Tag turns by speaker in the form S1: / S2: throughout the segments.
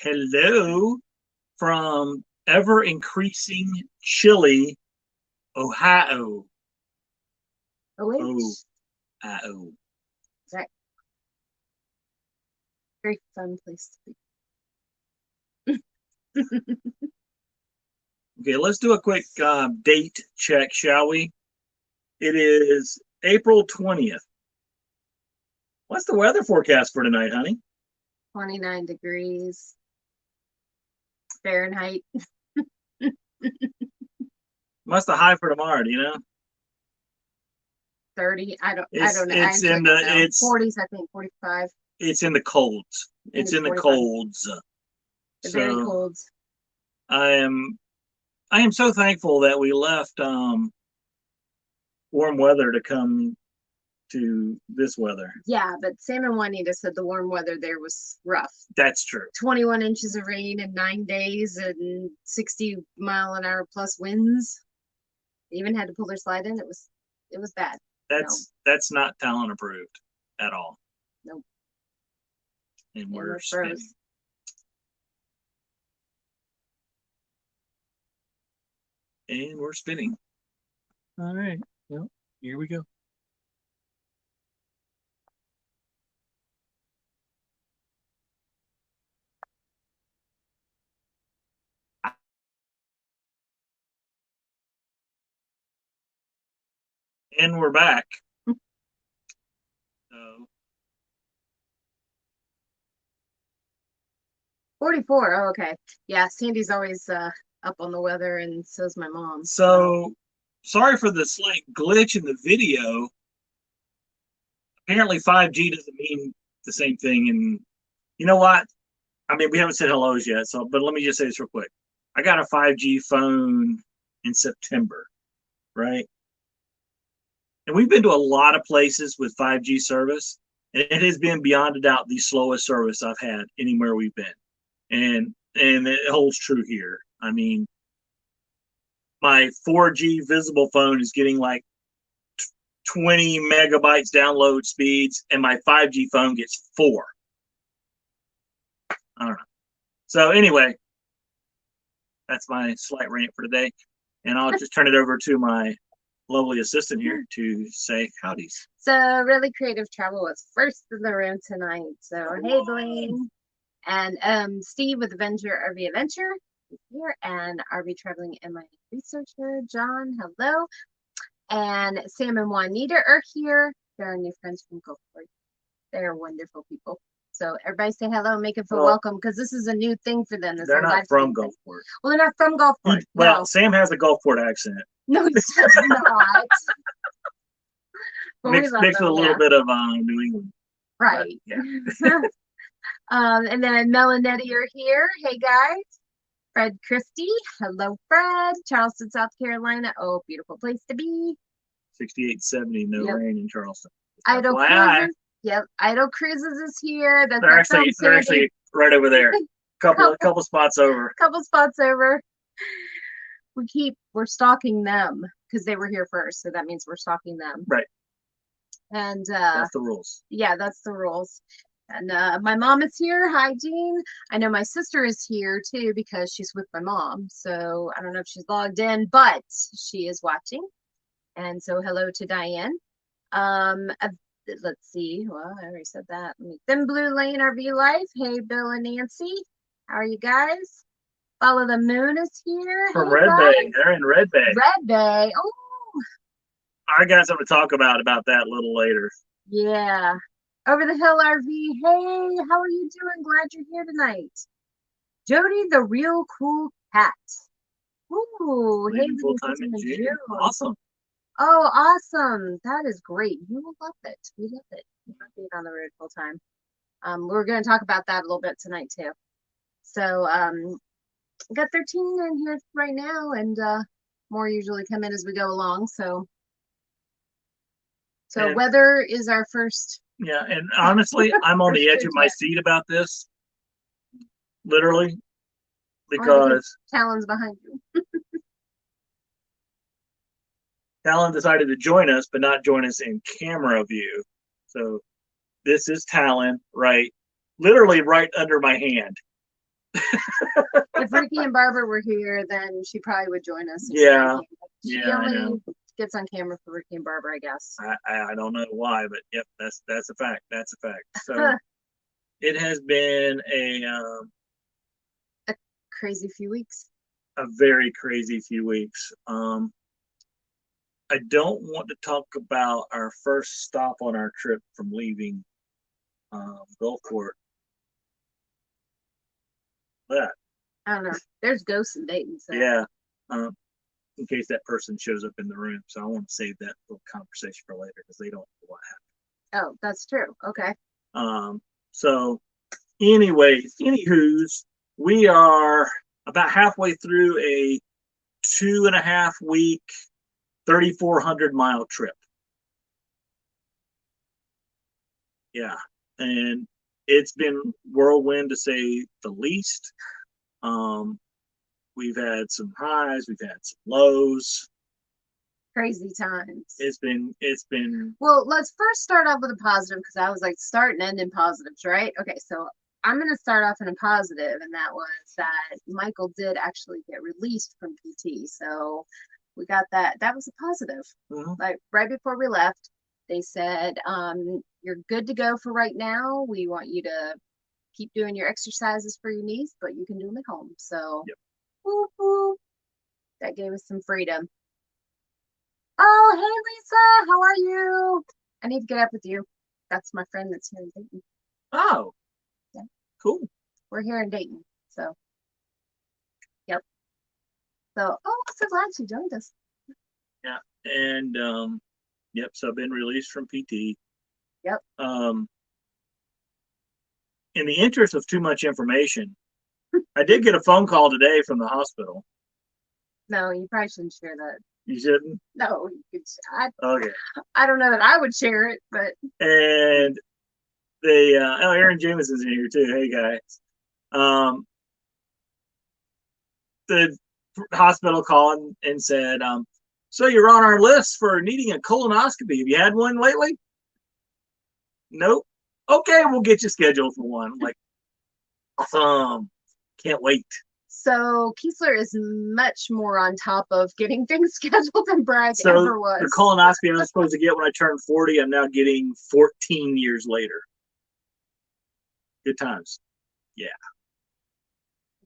S1: Hello from ever increasing chilly Ohio.
S2: OH.
S1: Ohio.
S2: Is that very fun place to be?
S1: Okay, let's do a quick date check, shall we? It is April 20th. What's the weather forecast for tonight, honey?
S2: 29 degrees Fahrenheit.
S1: What's the high for tomorrow? Do you know?
S2: 30. I don't know. I
S1: It's
S2: actually
S1: in
S2: don't
S1: the
S2: know. 40s, I think, 45.
S1: it's in the colds. It's
S2: Maybe
S1: in the
S2: 45.
S1: colds.
S2: The very
S1: So
S2: cold.
S1: I am so thankful that we left warm weather to come to this weather.
S2: Yeah, but Sam and Juanita said the warm weather there was rough.
S1: That's true.
S2: 21 inches of rain in 9 days and 60-mile-an-hour plus winds. They even had to pull their slide in. It was bad.
S1: That's not Talon approved at all.
S2: Nope.
S1: And we're spinning. And we're spinning. All right. Well, here we go. And we're back. So
S2: 44. Oh, okay. Yeah, Sandy's always up on the weather, and so's my mom.
S1: So sorry for the slight glitch in the video. Apparently 5G doesn't mean the same thing. And you know what? I mean, we haven't said hellos yet, but let me just say this real quick. I got a 5G phone in September, right? And we've been to a lot of places with 5G service, and it has been beyond a doubt the slowest service I've had anywhere we've been. And it holds true here. I mean, my 4G visible phone is getting like 20 megabytes download speeds, and my 5G phone gets 4. I don't know. So anyway, that's my slight rant for today. And I'll just turn it over to my lovely assistant here to say howdies.
S2: So Really Creative Travel was first in the room tonight. So hey, Blaine. And Steve with Avenger RV Adventure is here, and RV Traveling and my researcher, John, hello. And Sam and Juanita are here. They're our new friends from Gulfport. They're wonderful people. So everybody say hello, make them feel welcome, because this is a new thing for them.
S1: They're not from Gulfport.
S2: Well, they're not from Gulfport.
S1: Well, no. Sam has a Gulfport accent.
S2: No, he does not.
S1: Mixed with a little bit of New England.
S2: Right.
S1: Yeah.
S2: And then Mel and Nettie are here. Hey, guys. Fred Christie. Hello, Fred. Charleston, South Carolina. Oh, beautiful place to be.
S1: 68-70, no rain in Charleston.
S2: Idle Cruises. Yep. Idle Cruises is here.
S1: They're actually right over there. Couple spots over.
S2: Couple spots over. We're stalking them because they were here first, so that means we're stalking them.
S1: Right.
S2: And
S1: that's the rules.
S2: Yeah, that's the rules. And my mom is here. Hi, Jean. I know my sister is here too because she's with my mom. So I don't know if she's logged in, but she is watching. And so hello to Diane. Let's see. Well, I already said that. Thin Blue Lane RV Life. Hey, Bill and Nancy. How are you guys? Follow the Moon is here.
S1: From Red Bay. They're in Red Bay.
S2: Red Bay. Oh.
S1: I got something to talk about that a little later.
S2: Yeah. Over the Hill RV. Hey, how are you doing? Glad you're here tonight. Jody, the real cool cat. Ooh, hey,
S1: June. Awesome.
S2: Oh, awesome. That is great. You will love it. We love it. We love being on the road full time. We're going to talk about that a little bit tonight too. So, got 13 in here right now, and more usually come in as we go along. So weather is our first.
S1: Yeah, and honestly, I'm on the edge of my seat about this, literally, because
S2: Talon's behind you.
S1: Talon decided to join us, but not join us in camera view. So this is Talon, literally right under my hand.
S2: If Ricky and Barbara were here, then she probably would join us.
S1: Yeah.
S2: She
S1: Yeah, I
S2: only
S1: know.
S2: gets on camera for Ricky and Barbara, I guess.
S1: I don't know why, but yep, that's a fact. That's a fact. So it has been
S2: A crazy few weeks.
S1: a very crazy few weeks. I don't want to talk about our first stop on our trip from leaving Gulfport. But
S2: I don't know. There's ghosts in Dayton, so
S1: yeah, in case that person shows up in the room. So I want to save that little conversation for later because they don't know what
S2: oh, that's true. Okay.
S1: happened. So anyways, anywho's, we are about halfway through a 2.5 week, 3,400 mile trip. Yeah. And it's been whirlwind to say the least. We've had some highs, we've had some lows.
S2: Crazy times.
S1: It's been
S2: Well, let's first start off with a positive because I was like start and end in positives, right? Okay, so I'm gonna start off in a positive, and that was that Michael did actually get released from PT. So we got that. That was a positive. Like right before we left, they said, you're good to go for right now. We want you to keep doing your exercises for your knees, but you can do them at home. So
S1: Yep.
S2: whoop, whoop. That gave us some freedom. Oh, hey Lisa, how are you? I need to get up with you. That's my friend that's here in Dayton.
S1: Oh,
S2: Yeah.
S1: Cool.
S2: We're here in Dayton. So yep. So I'm so glad she joined us.
S1: Yeah. And yep, so I've been released from PT.
S2: Yep.
S1: In the interest of too much information, I did get a phone call today from the hospital.
S2: No, you probably shouldn't share that.
S1: You shouldn't?
S2: No, you could.
S1: Okay.
S2: I don't know that I would share it, but
S1: And they Aaron Jameson's in here too. Hey guys. The hospital called and said, so you're on our list for needing a colonoscopy. Have you had one lately? Nope. Okay, we'll get you scheduled for one. I'm like, awesome. Can't wait.
S2: so Kiesler is much more on top of getting things scheduled than Bragg
S1: So
S2: ever was.
S1: the colonoscopy I was supposed to get when I turned 40, I'm now getting 14 years later. Good times. Yeah.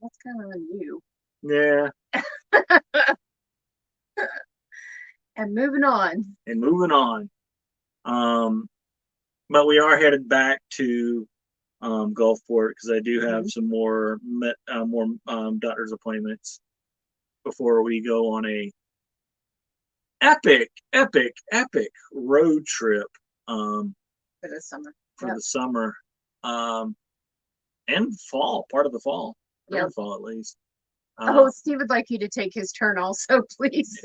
S2: That's kind of on you.
S1: Yeah.
S2: And moving on.
S1: And moving on. But we are headed back to Gulfport because I do have some more doctor's appointments before we go on a epic road trip
S2: For the summer.
S1: for the summer and fall, part of the fall,
S2: Yep.
S1: fall at least.
S2: Steve would like you to take his turn also, please.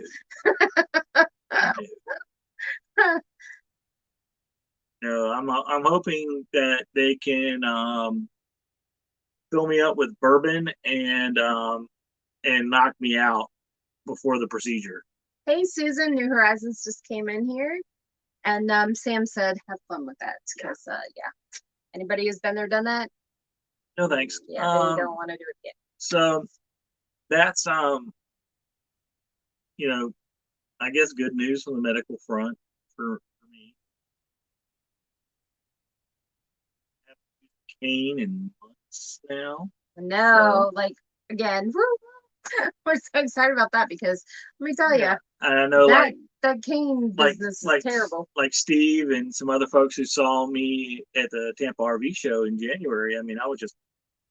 S1: No, I'm hoping that they can fill me up with bourbon and knock me out before the procedure.
S2: Hey, Susan, New Horizons just came in here. And Sam said, have fun with that. Because, anybody who's been there, done that?
S1: No, thanks.
S2: Yeah, they don't want to do it again.
S1: So that's, I guess good news from the medical front for me. Cane in months now.
S2: No, like, again, we're so excited about that because let me tell you,
S1: I know,
S2: that cane business is terrible.
S1: Like Steve and some other folks who saw me at the Tampa RV show in January. I mean, I was just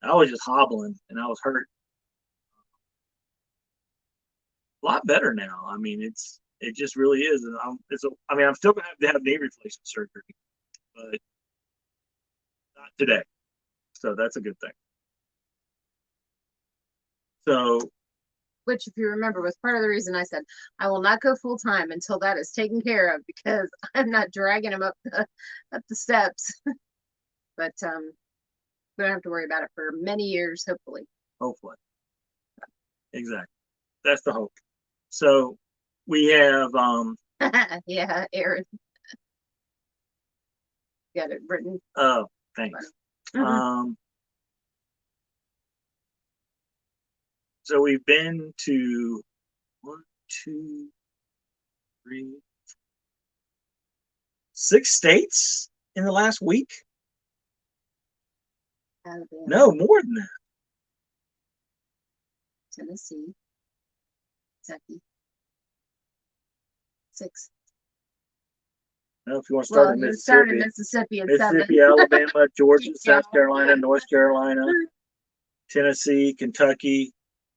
S1: hobbling and I was hurt. A lot better now. I mean, it just really is. And I'm still gonna have to have knee replacement surgery, but not today. So that's a good thing. So,
S2: which, if you remember, was part of the reason I said I will not go full time until that is taken care of because I'm not dragging him up the steps. But we don't have to worry about it for many years, hopefully.
S1: Hopefully, exactly. That's the hope. So we have
S2: yeah, Aaron got it written.
S1: Oh, thanks. So we've been to 1, 2, 3, 6 states in the last week.
S2: Alabama,
S1: No, more than that.
S2: Tennessee, Kentucky. 6.
S1: No, if you want to start
S2: Well,
S1: in
S2: you started
S1: Mississippi,
S2: Mississippi at 7.
S1: Alabama, Georgia,
S2: Yeah.
S1: South Carolina, North Carolina, Tennessee, Kentucky,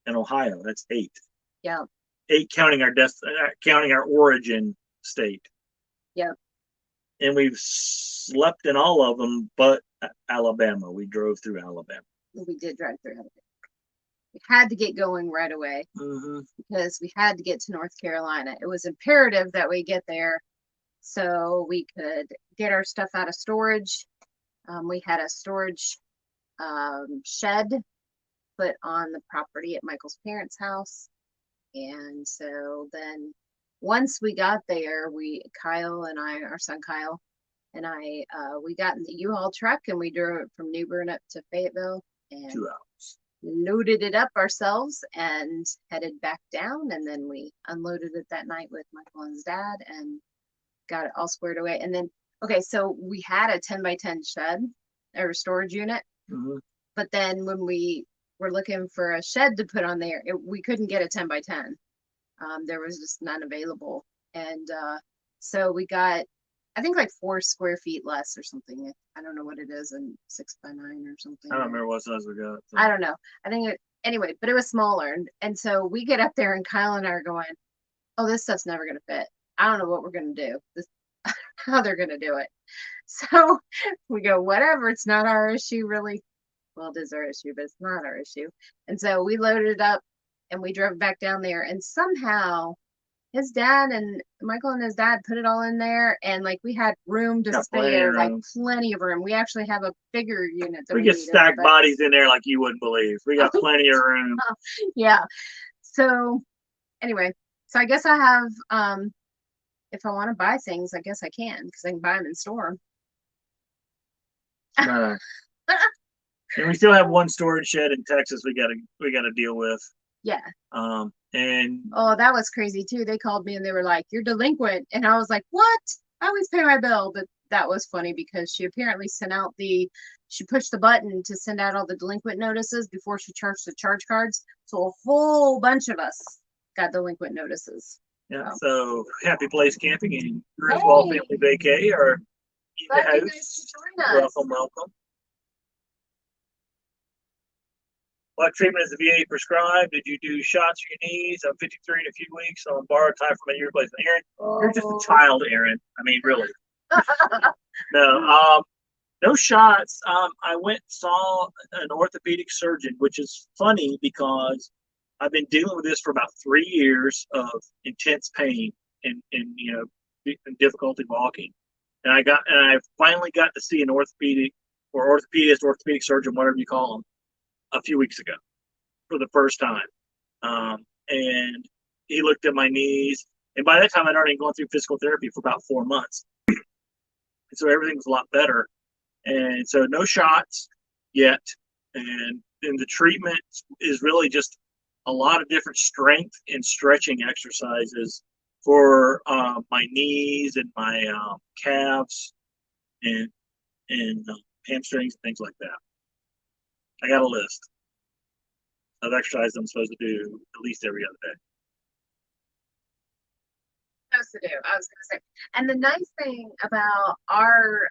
S1: and Ohio. That's 8.
S2: Yeah.
S1: 8 counting our origin state.
S2: Yeah.
S1: And we've slept in all of them, but Alabama. We drove through Alabama.
S2: We did drive through Alabama. We had to get going right away because we had to get to North Carolina. It was imperative that we get there so we could get our stuff out of storage. We had a storage shed put on the property at Michael's parents' house. And so then once we got there, Kyle and I, our son Kyle, and I, we got in the U-Haul truck and we drove it from New Bern up to Fayetteville and
S1: 2 hours.
S2: Loaded it up ourselves and headed back down. And then we unloaded it that night with Michael and his dad and got it all squared away. And then, okay, so we had a 10 by 10 shed or storage unit. But then when we were looking for a shed to put on there, we couldn't get a 10 by 10. There was just none available. And so we got, I think, like 4 square feet less or something. I don't know what it is, and 6 by 9 or something.
S1: I don't remember what size we got. So.
S2: I don't know. I think anyway, but it was smaller. And so we get up there and Kyle and I are going, oh, this stuff's never going to fit. I don't know what we're going to do. How they're going to do it. So we go, whatever. It's not our issue, really. Well, it is our issue, but it's not our issue. And so we loaded it up and we drove back down there. And somehow his dad and Michael and his dad put it all in there. And like we had room to spare, like plenty of room. We actually have a bigger unit.
S1: We can stack bodies in there like you wouldn't believe. We got plenty of room.
S2: Yeah. So anyway, so I guess I have, if I want to buy things, I guess I can because I can buy them in store.
S1: No. And we still have one storage shed in Texas we gotta deal with.
S2: Yeah.
S1: And
S2: oh, that was crazy too. They called me and they were like, "You're delinquent," and I was like, "What? I always pay my bill." But that was funny because she apparently she pushed the button to send out all the delinquent notices before she charged the charge cards. So a whole bunch of us got delinquent notices.
S1: Yeah. So happy place camping and your small family vacay or in the house. Welcome, welcome. What treatment is the VA prescribed? Did you do shots for your knees? I'm 53 in a few weeks, so I'm borrowed time for my knee replacement. Aaron, you're just a child, Aaron. I mean, really. No shots. I went and saw an orthopedic surgeon, which is funny because I've been dealing with this for about 3 years of intense pain and difficulty walking. And I finally got to see an orthopedic surgeon, whatever you call them, a few weeks ago for the first time. And he looked at my knees. And by that time, I'd already gone through physical therapy for about 4 months. And so everything was a lot better. And so no shots yet. And then the treatment is really just a lot of different strength and stretching exercises for my knees and my calves and hamstrings and things like that. I got a list of exercises I'm supposed to do at least every other day.
S2: Supposed to do. I was going to say. And the nice thing about our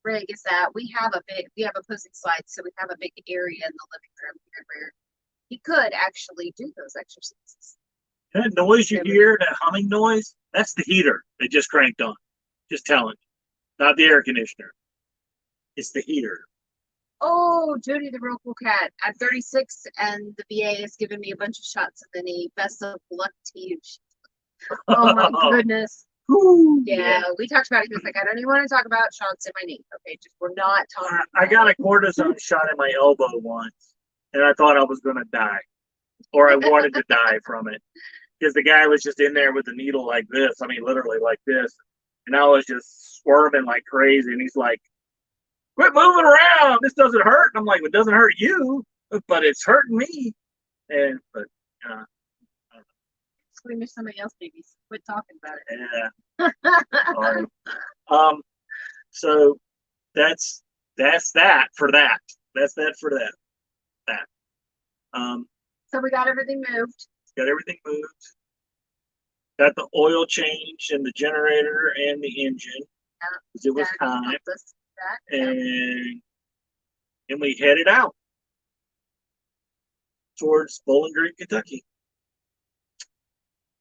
S2: rig is that we have opposing slides, so we have a big area in the living room here where he could actually do those exercises.
S1: That noise you hear, that humming noise, that's the heater they just cranked on. Just telling you. Not the air conditioner. It's the heater.
S2: Oh, Jody, the real cool cat. I'm 36, and the VA has given me a bunch of shots in the knee. Best of luck to you. Oh my goodness.
S1: Ooh,
S2: yeah, we talked about it. He was like, I don't even want to talk about shots in my knee. Okay, we're not talking.
S1: I got a cortisone shot in my elbow once, and I thought I was going to die, or I wanted to die from it, because the guy was just in there with the needle like this. I mean, literally like this, and I was just squirming like crazy. And he's like, "Quit moving around. This doesn't hurt." And I'm like, "It doesn't hurt you, but it's hurting me." And but uh,
S2: Squeamish somebody else, babies. Quit talking about
S1: yeah,
S2: it.
S1: sorry. Um, so that's that for that. That's that for that. That.
S2: So we got everything moved.
S1: Got everything moved. Got the oil changed in the generator and the engine because it was time, and we headed out towards Bowling Green, Kentucky.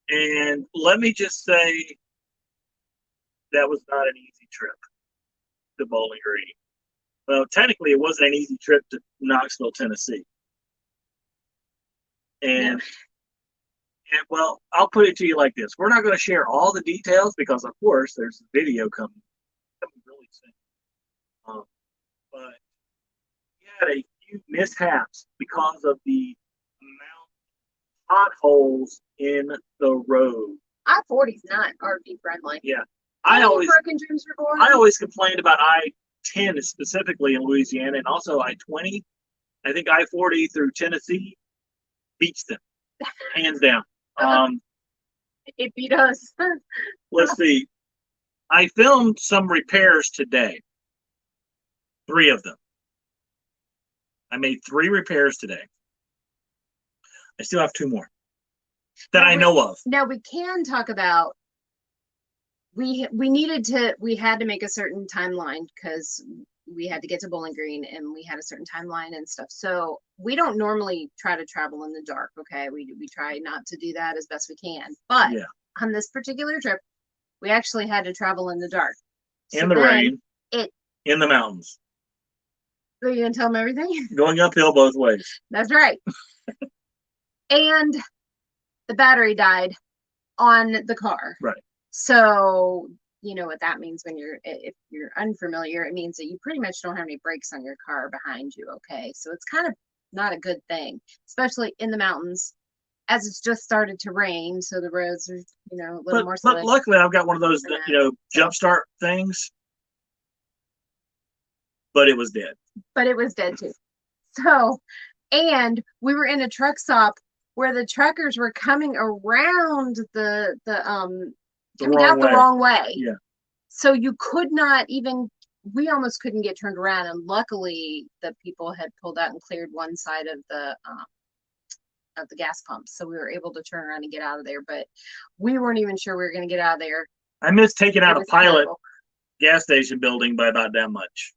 S1: And let me just say that was not an easy trip to Bowling Green. Well, technically, it wasn't an easy trip to Knoxville, Tennessee. And, and well, I'll put it to you like this: we're not going to share all the details because, of course, there's a video coming really soon. But we had a few mishaps because of the amount of potholes in the road.
S2: I-40 is not RV friendly.
S1: Yeah, I always
S2: broken dreams were born.
S1: I always complained about I-10 specifically in Louisiana, and also I-20. I think I-40 through Tennessee beats them hands down.
S2: It beat us.
S1: Let's see. I filmed some repairs today. 3 of them. I made 3 repairs today. I still have 2 more that I know of.
S2: Now we can talk about. We had to make a certain timeline because we had to get to Bowling Green and we had a certain timeline and stuff. So we don't normally try to travel in the dark. Okay, we try not to do that as best we can. But on this particular trip, we actually had to travel in the dark.
S1: In the rain. In the mountains.
S2: So you gonna tell them everything?
S1: Going uphill both ways.
S2: That's right. And the battery died on the car.
S1: Right.
S2: So you know what that means if you're unfamiliar, it means that you pretty much don't have any brakes on your car behind you. Okay. So it's kind of not a good thing, especially in the mountains as it's just started to rain. So the roads are, a little more slick.
S1: But luckily I've got one of those, jump start things, but it was dead.
S2: But it was dead too. So, and we were in a truck stop where the truckers were coming around the wrong way.
S1: Yeah.
S2: So you could not even, we almost couldn't get turned around. And luckily the people had pulled out and cleared one side of the gas pumps. So we were able to turn around and get out of there, but we weren't even sure we were going to get out of there.
S1: I missed taking out a Pilot gas station building by about that much.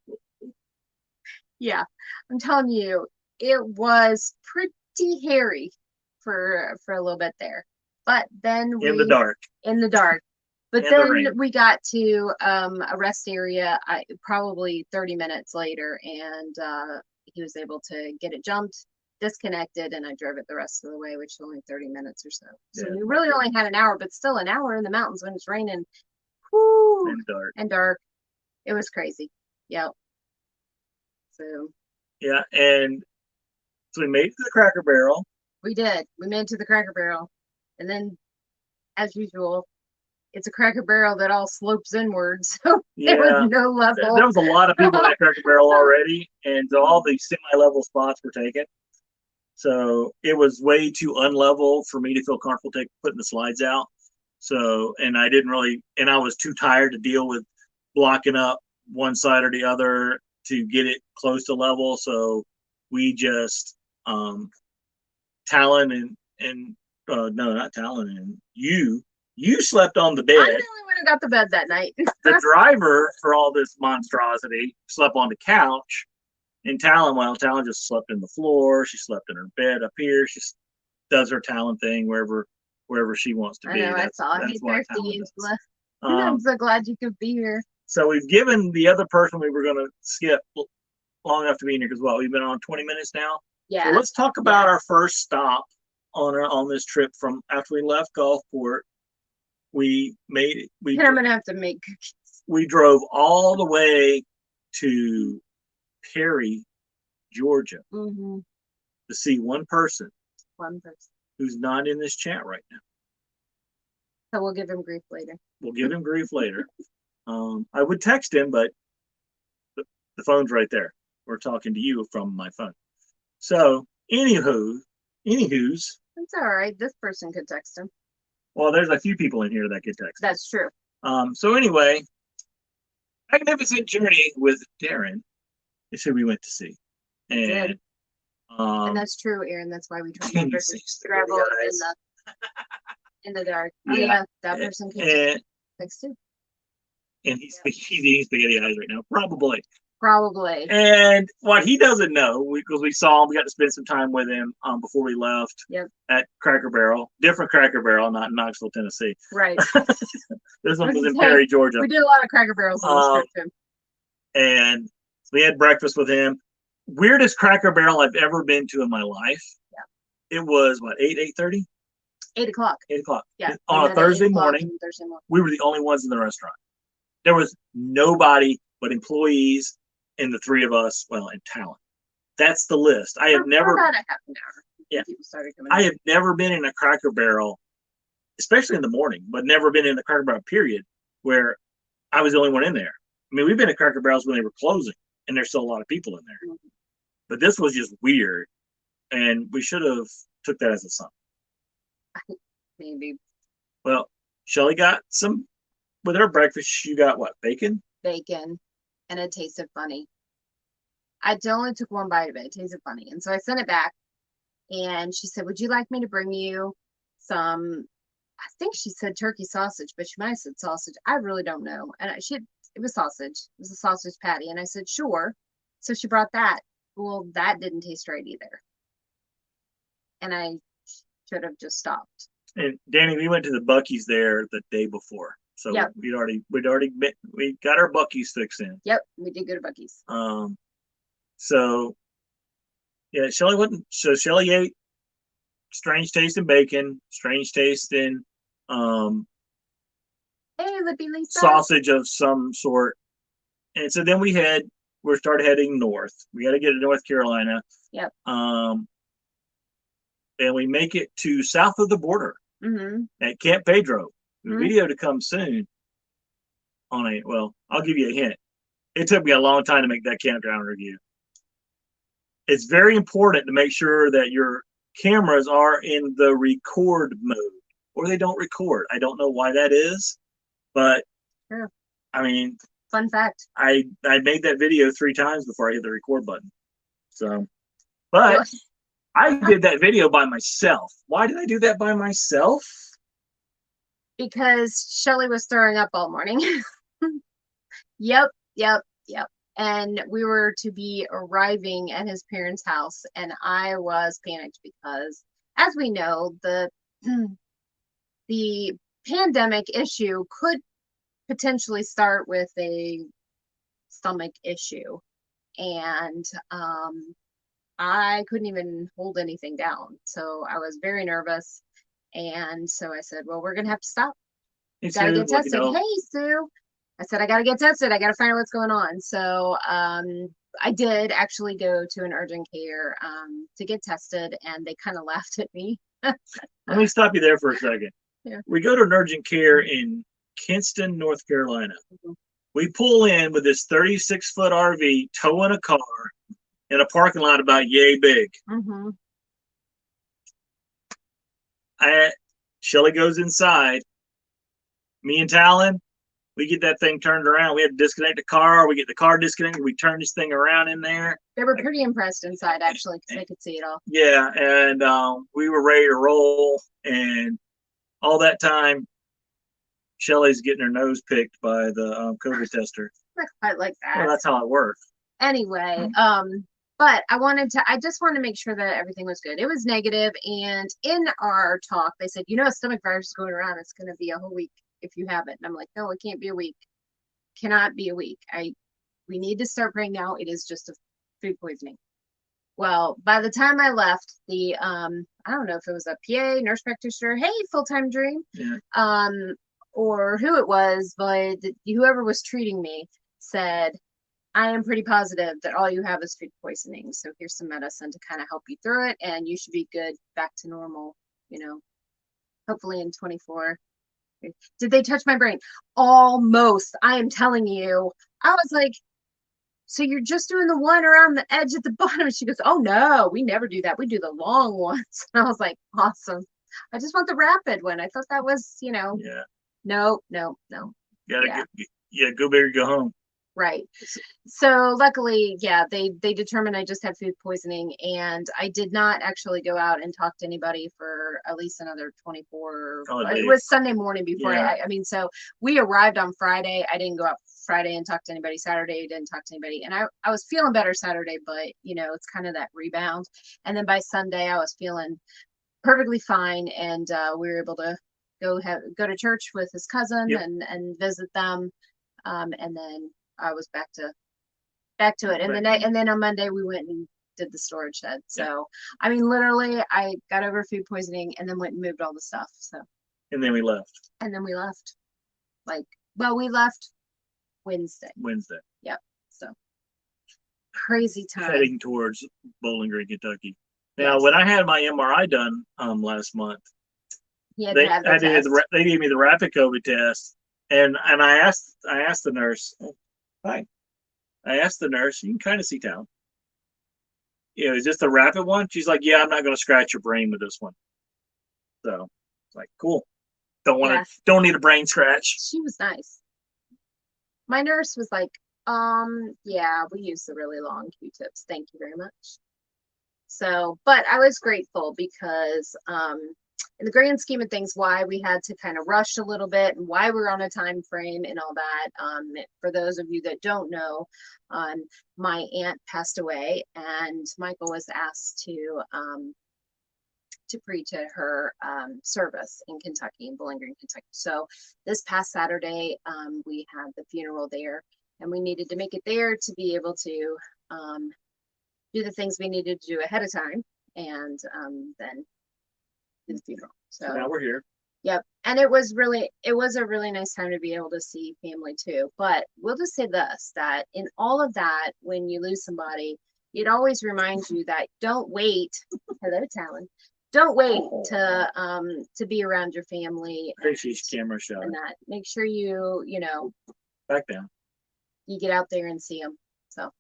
S2: Yeah. I'm telling you, it was pretty hairy for a little bit there. But then
S1: in the dark.
S2: But then we got to a rest area probably 30 minutes later, and he was able to get it jumped, disconnected, and I drove it the rest of the way, which was only 30 minutes or so. So we really only had an hour, but still an hour in the mountains when it's raining. Whoo, and dark. It was crazy. Yep. So.
S1: Yeah, and so we made it to the Cracker Barrel.
S2: We did. We made it to the Cracker Barrel. And then, as usual, it's a Cracker Barrel that all slopes inwards. So there was no level.
S1: There was a lot of people at Cracker Barrel already, and so all the semi-level spots were taken. So it was way too unlevel for me to feel comfortable putting the slides out. So, and I was too tired to deal with blocking up one side or the other to get it close to level. So we just, Talon no, not Talon, and you slept on the bed. I'm the
S2: only one who got the bed that night.
S1: The driver for all this monstrosity slept on the couch, and Talon just slept in the floor. She slept in her bed up here. She does her Talon thing wherever she wants to be.
S2: I know, I saw. He's thirsty. I'm so glad you could be here.
S1: So we've given the other person we were going to skip long enough to be in here because we've been on 20 minutes now.
S2: Yeah.
S1: So let's talk about our first stop on this trip from after we left Gulfport. I'm
S2: gonna have to make cookies.
S1: We drove all the way to Perry, Georgia, to see one person who's not in this chat right now.
S2: So we'll give him grief later.
S1: I would text him, but the phone's right there. We're talking to you from my phone. So, anywho, Anywho's,
S2: It's all right. This person could text him.
S1: well, there's a few people in here that get text.
S2: That's true.
S1: So anyway, Magnificent Journey with Darren is who we went to see. And
S2: And that's true, Aaron. That's why we try
S1: can
S2: not
S1: you
S2: to
S1: see
S2: travel
S1: spaghetti
S2: in the dark. Oh
S1: Yeah.
S2: yeah, that person could text too.
S1: And he's eating spaghetti eyes right now, probably.
S2: Probably.
S1: And what he doesn't know, because we saw him, we got to spend some time with him before we left at Cracker Barrel. Different Cracker Barrel, not in Knoxville, Tennessee.
S2: Right.
S1: This one was in Perry, Georgia.
S2: We did a lot of Cracker Barrels on this trip, too.
S1: And so we had breakfast with him. Weirdest Cracker Barrel I've ever been to in my life. Yeah. It was, what, 8:30?
S2: 8 o'clock.
S1: 8 o'clock.
S2: Yeah.
S1: On a Thursday morning. We were the only ones in the restaurant. There was nobody but employees and the three of us, well, and talent. That's the list. I have never.
S2: About a half an hour.
S1: Yeah.
S2: People started coming
S1: I have never been in a Cracker Barrel, especially in the morning, but never been in the Cracker Barrel period where I was the only one in there. I mean, we've been at Cracker Barrels when they were closing, and there's still a lot of people in there. Mm-hmm. But this was just weird, and we should have took that as a sign.
S2: Maybe.
S1: Well, Shelly got some with her breakfast. You got what? Bacon.
S2: Bacon, and it tasted funny. I only took one bite of it. It tasted funny, and so I sent it back. And she said, "Would you like me to bring you some?" I think she said turkey sausage, but she might have said sausage. I really don't know. And it was sausage. It was a sausage patty, and I said, "Sure." So she brought that. Well, that didn't taste right either, and I should have just stopped.
S1: And Danny, we went to the Buc-ee's there the day before, so we got our Buc-ee's fix in.
S2: Yep, we did go to Buc-ee's.
S1: So yeah, Shelly wouldn't. So Shelly ate strange tasting bacon, strange tasting sausage of some sort, and so then we started heading north. We got to get to North Carolina.
S2: Yep.
S1: And we make it to south of the border at Camp Pedro. The video to come soon. I'll give you a hint. It took me a long time to make that campground review. It's very important to make sure that your cameras are in the record mode, or they don't record. I don't know why that is, but I mean,
S2: fun fact.
S1: I made that video 3 times before I hit the record button. So, but I did that video by myself. Why did I do that by myself?
S2: Because Shelly was throwing up all morning. Yep. And we were to be arriving at his parents' house, and I was panicked because, as we know, the pandemic issue could potentially start with a stomach issue, and I couldn't even hold anything down, so I was very nervous, and so I said, "Well, we're gonna have to stop. Gotta get tested." Hey, Sue. I said, I got to get tested. I got to find out what's going on. So I did actually go to an urgent care to get tested, and they kind of laughed at me.
S1: Let me stop you there for a second.
S2: Yeah.
S1: We go to an urgent care in Kinston, North Carolina. We pull in with this 36-foot RV towing a car in a parking lot about yay big. Shelly goes inside. Me and Talon, we get that thing turned around. We have to disconnect the car. We get the car disconnected. We turn this thing around in there.
S2: They were pretty impressed inside, actually, because they could see it all.
S1: Yeah, and we were ready to roll. And all that time, Shelly's getting her nose picked by the COVID tester.
S2: Not quite like that.
S1: Well, that's how it works.
S2: Anyway, but I just wanted to make sure that everything was good. It was negative, and in our talk, they said, a stomach virus is going around. It's going to be a whole week if you have it. And I'm like, no, it can't be a week. Cannot be a week. We need to start praying now. It is just a food poisoning. Well, by the time I left, the I don't know if it was a PA, nurse practitioner, hey, full-time dream, or who it was, but whoever was treating me said, I am pretty positive that all you have is food poisoning. So here's some medicine to kind of help you through it, and you should be good, back to normal, hopefully in 24. Did they touch my brain? Almost. I am telling you. I was like, so you're just doing the one around the edge at the bottom. And she goes, oh no, we never do that. We do the long ones. And I was like, awesome. I just want the rapid one. I thought that was,
S1: Yeah.
S2: no.
S1: Yeah. Go big or go home.
S2: Right. So luckily, yeah, they determined I just had food poisoning, and I did not actually go out and talk to anybody for at least another 24. It was Sunday morning before I mean, so we arrived on Friday. I didn't go out Friday and talk to anybody. Saturday, didn't talk to anybody, and I was feeling better Saturday, but it's kind of that rebound. And then by Sunday, I was feeling perfectly fine, and we were able to go to church with his cousin and visit them, and then I was back to it. And then on Monday we went and did the storage shed. So I mean, literally, I got over food poisoning and then went and moved all the stuff. So.
S1: And then we left.
S2: We left Wednesday. Yep. So crazy time.
S1: Heading towards Bowling Green, Kentucky. Now, when I had my MRI done last month, they gave me the rapid COVID test, and I asked the nurse, "Hi." I asked the nurse, "You can kind of see town. Is this the rapid one?" She's like, "Yeah, I'm not going to scratch your brain with this one." So it's like, cool. Don't need a brain scratch.
S2: She was nice. My nurse was like, yeah, we use the really long Q-tips. Thank you very much. So, but I was grateful because, in the grand scheme of things, why we had to kind of rush a little bit and why we're on a time frame and all that. For those of you that don't know, my aunt passed away, and Michael was asked to preach at her service in Kentucky, in Bowling Green, Kentucky. So this past Saturday, we had the funeral there, and we needed to make it there to be able to do the things we needed to do ahead of time, and then do the funeral. So
S1: now we're here.
S2: Yep. And it was a really nice time to be able to see family too. But we'll just say this, that in all of that, when you lose somebody, it always reminds you that don't wait. Hello, Talon. Don't wait to be around your family.
S1: Tracy's camera shot.
S2: And that. Make sure you
S1: back down.
S2: You get out there and see them. So.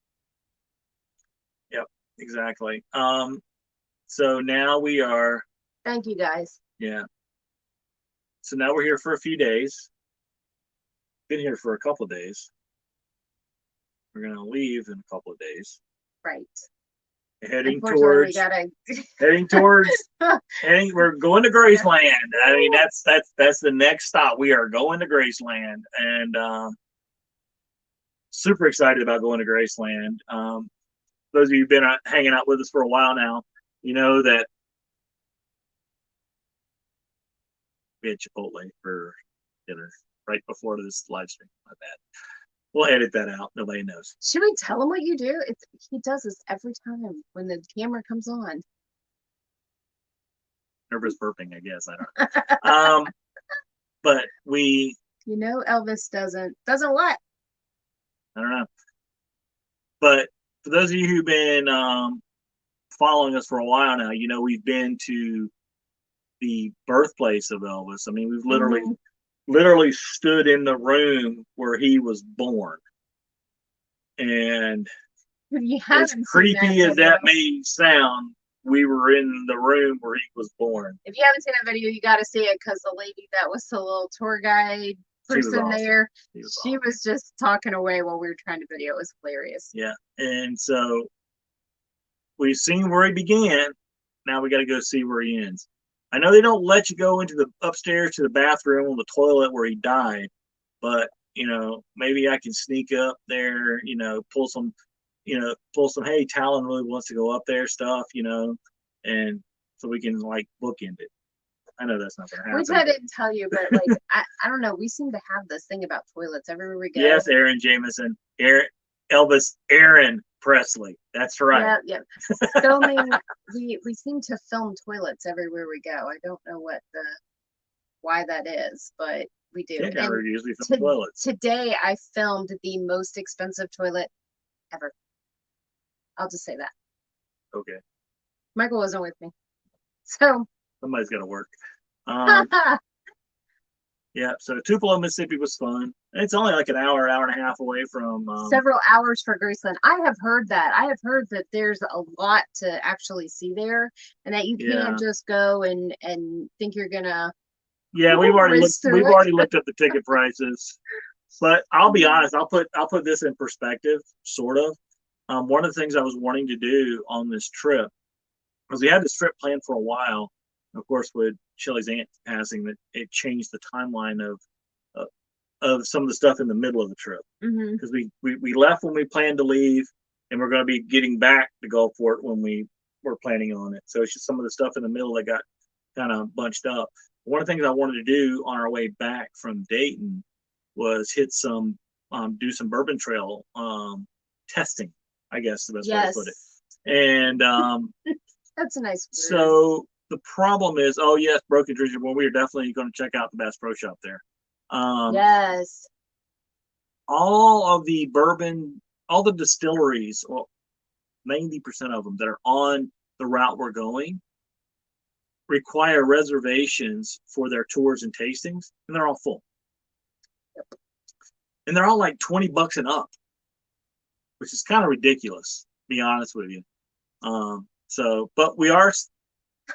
S1: Yep, exactly. So now we are.
S2: Thank you, guys.
S1: Yeah. So now we're here for a few days. Been here for a couple of days. We're gonna leave in a couple of days.
S2: Right.
S1: Heading towards. We're going to Graceland. I mean, that's the next stop. We are going to Graceland, and super excited about going to Graceland. Those of you who've been hanging out with us for a while now, you know that we had Chipotle for dinner right before this live stream. My bad. We'll edit that out. Nobody knows.
S2: Should we tell him what you do? He does this every time when the camera comes on.
S1: Nervous burping, I guess. I don't know. But we.
S2: Elvis doesn't what?
S1: I don't know. But for those of you who've been following us for a while now, we've been to the birthplace of Elvis. I mean, we've literally stood in the room where he was born. And as creepy as that may sound, we were in the room where he was born.
S2: If you haven't seen that video, you got to see it, because the lady that was the little tour guide person there, she was just talking away while we were trying to video. It was hilarious.
S1: Yeah. And so we've seen where he began. Now we got to go see where he ends. I know they don't let you go into the upstairs to the bathroom on the toilet where he died, but maybe I can sneak up there, pull some, hey, Talon really wants to go up there stuff, and so we can bookend it. I know that's not gonna happen.
S2: Which I didn't tell you, but I don't know. We seem to have this thing about toilets everywhere we go.
S1: Yes, Aaron Jameson, Aaron Presley. That's right.
S2: Yeah. Filming. we seem to film toilets everywhere we go. I don't know why that is, but we do.
S1: Yeah, we usually film toilets.
S2: Today I filmed the most expensive toilet ever. I'll just say that.
S1: Okay.
S2: Michael wasn't with me, so
S1: somebody's got to work. Yeah. So Tupelo, Mississippi was fun. It's only like an hour, hour and a half away from.
S2: Several hours for Graceland. I have heard that. I have heard that there's a lot to actually see there, and that you
S1: Yeah.
S2: can't just go and think you're gonna.
S1: Yeah, we've already looked.
S2: Through
S1: We've
S2: it.
S1: already looked up the ticket prices. But I'll be honest. I'll put this in perspective, sort of. One of the things I was wanting to do on this trip, because we had this trip planned for a while. Of course, with Shelly's aunt passing, that it changed the timeline of some of the stuff in the middle of the trip. Because we left when we planned to leave, and we're going to be getting back to Gulfport when we were planning on it. So it's just some of the stuff in the middle that got kind of bunched up. One of the things I wanted to do on our way back from Dayton was hit some, do some Bourbon Trail testing, I guess the best way to put it. And
S2: that's a nice word.
S1: So the problem is, oh yes, Broken Treasure. Well, we are definitely going to check out the Bass Pro Shop there.
S2: Yes.
S1: All of the bourbon, all the distilleries, well, 90% of them that are on the route we're going require reservations for their tours and tastings, and they're all full.
S2: Yep.
S1: And they're all like $20 and up, which is kind of ridiculous, to be honest with you. So, but we are.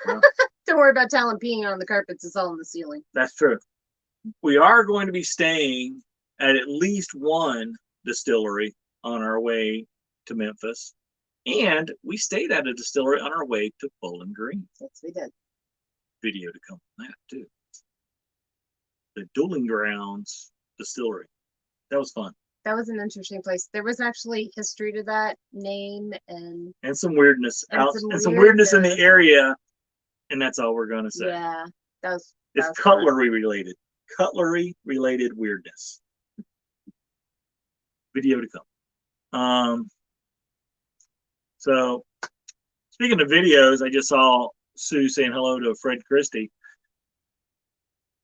S2: Don't worry about talent peeing on the carpets. It's all on the ceiling.
S1: That's true. We are going to be staying at least one distillery on our way to Memphis. And we stayed at a distillery on our way to Bowling Green.
S2: Yes, we did.
S1: Video to come on that, too. The Dueling Grounds Distillery. That was fun.
S2: That was an interesting place. There was actually history to that name and
S1: some weirdness
S2: some
S1: weirdness in the area, and that's all we're gonna say.
S2: Yeah, it's
S1: cutlery related. Cutlery related weirdness. Video to come. So speaking of videos, I just saw Sue saying hello to Fred Christie.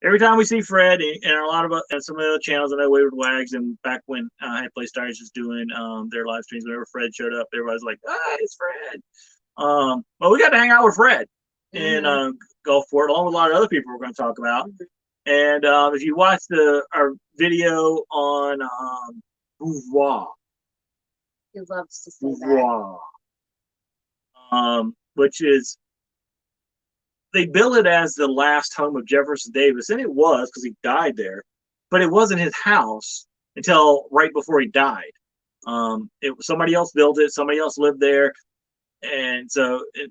S1: Every time we see Fred, and a lot of some of the other channels, I know Wayward Wags, and back when High Place Stars was doing their live streams, whenever Fred showed up, everybody's like, "Ah, it's Fred." Well, we got to hang out with Fred in Gulfport, along with a lot of other people we're going to talk about. And if you watch our video on Bourgeois,
S2: he loves to say that.
S1: Which is, they bill it as the last home of Jefferson Davis, and it was, because he died there, but it wasn't his house until right before he died. Somebody else built it, somebody else lived there, and so it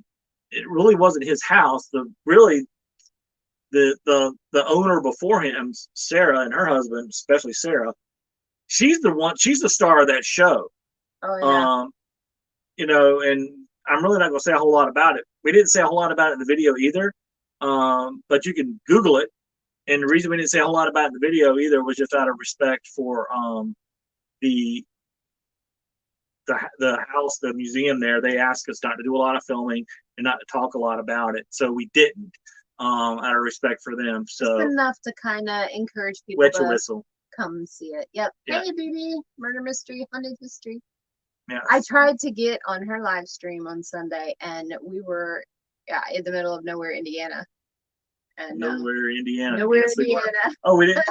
S1: really wasn't his house. The owner before him, Sarah, and her husband, especially Sarah, she's the star of that show.
S2: Oh yeah.
S1: And I'm really not going to say a whole lot about it. We didn't say a whole lot about it in the video either, but you can Google it. And the reason we didn't say a whole lot about it in the video either was just out of respect for the house, the museum there. They asked us not to do a lot of filming and not to talk a lot about it, so we didn't, out of respect for them. So
S2: just enough to kind of encourage people
S1: wet
S2: to
S1: your whistle.
S2: Come see it. Yep.
S1: Yeah.
S2: Hey, BB, murder mystery, haunted history.
S1: Yeah.
S2: I tried to get on her live stream on Sunday, and we were in the middle of nowhere, Indiana. And
S1: Nowhere, Indiana.
S2: Nowhere, Indiana.
S1: Oh, we didn't.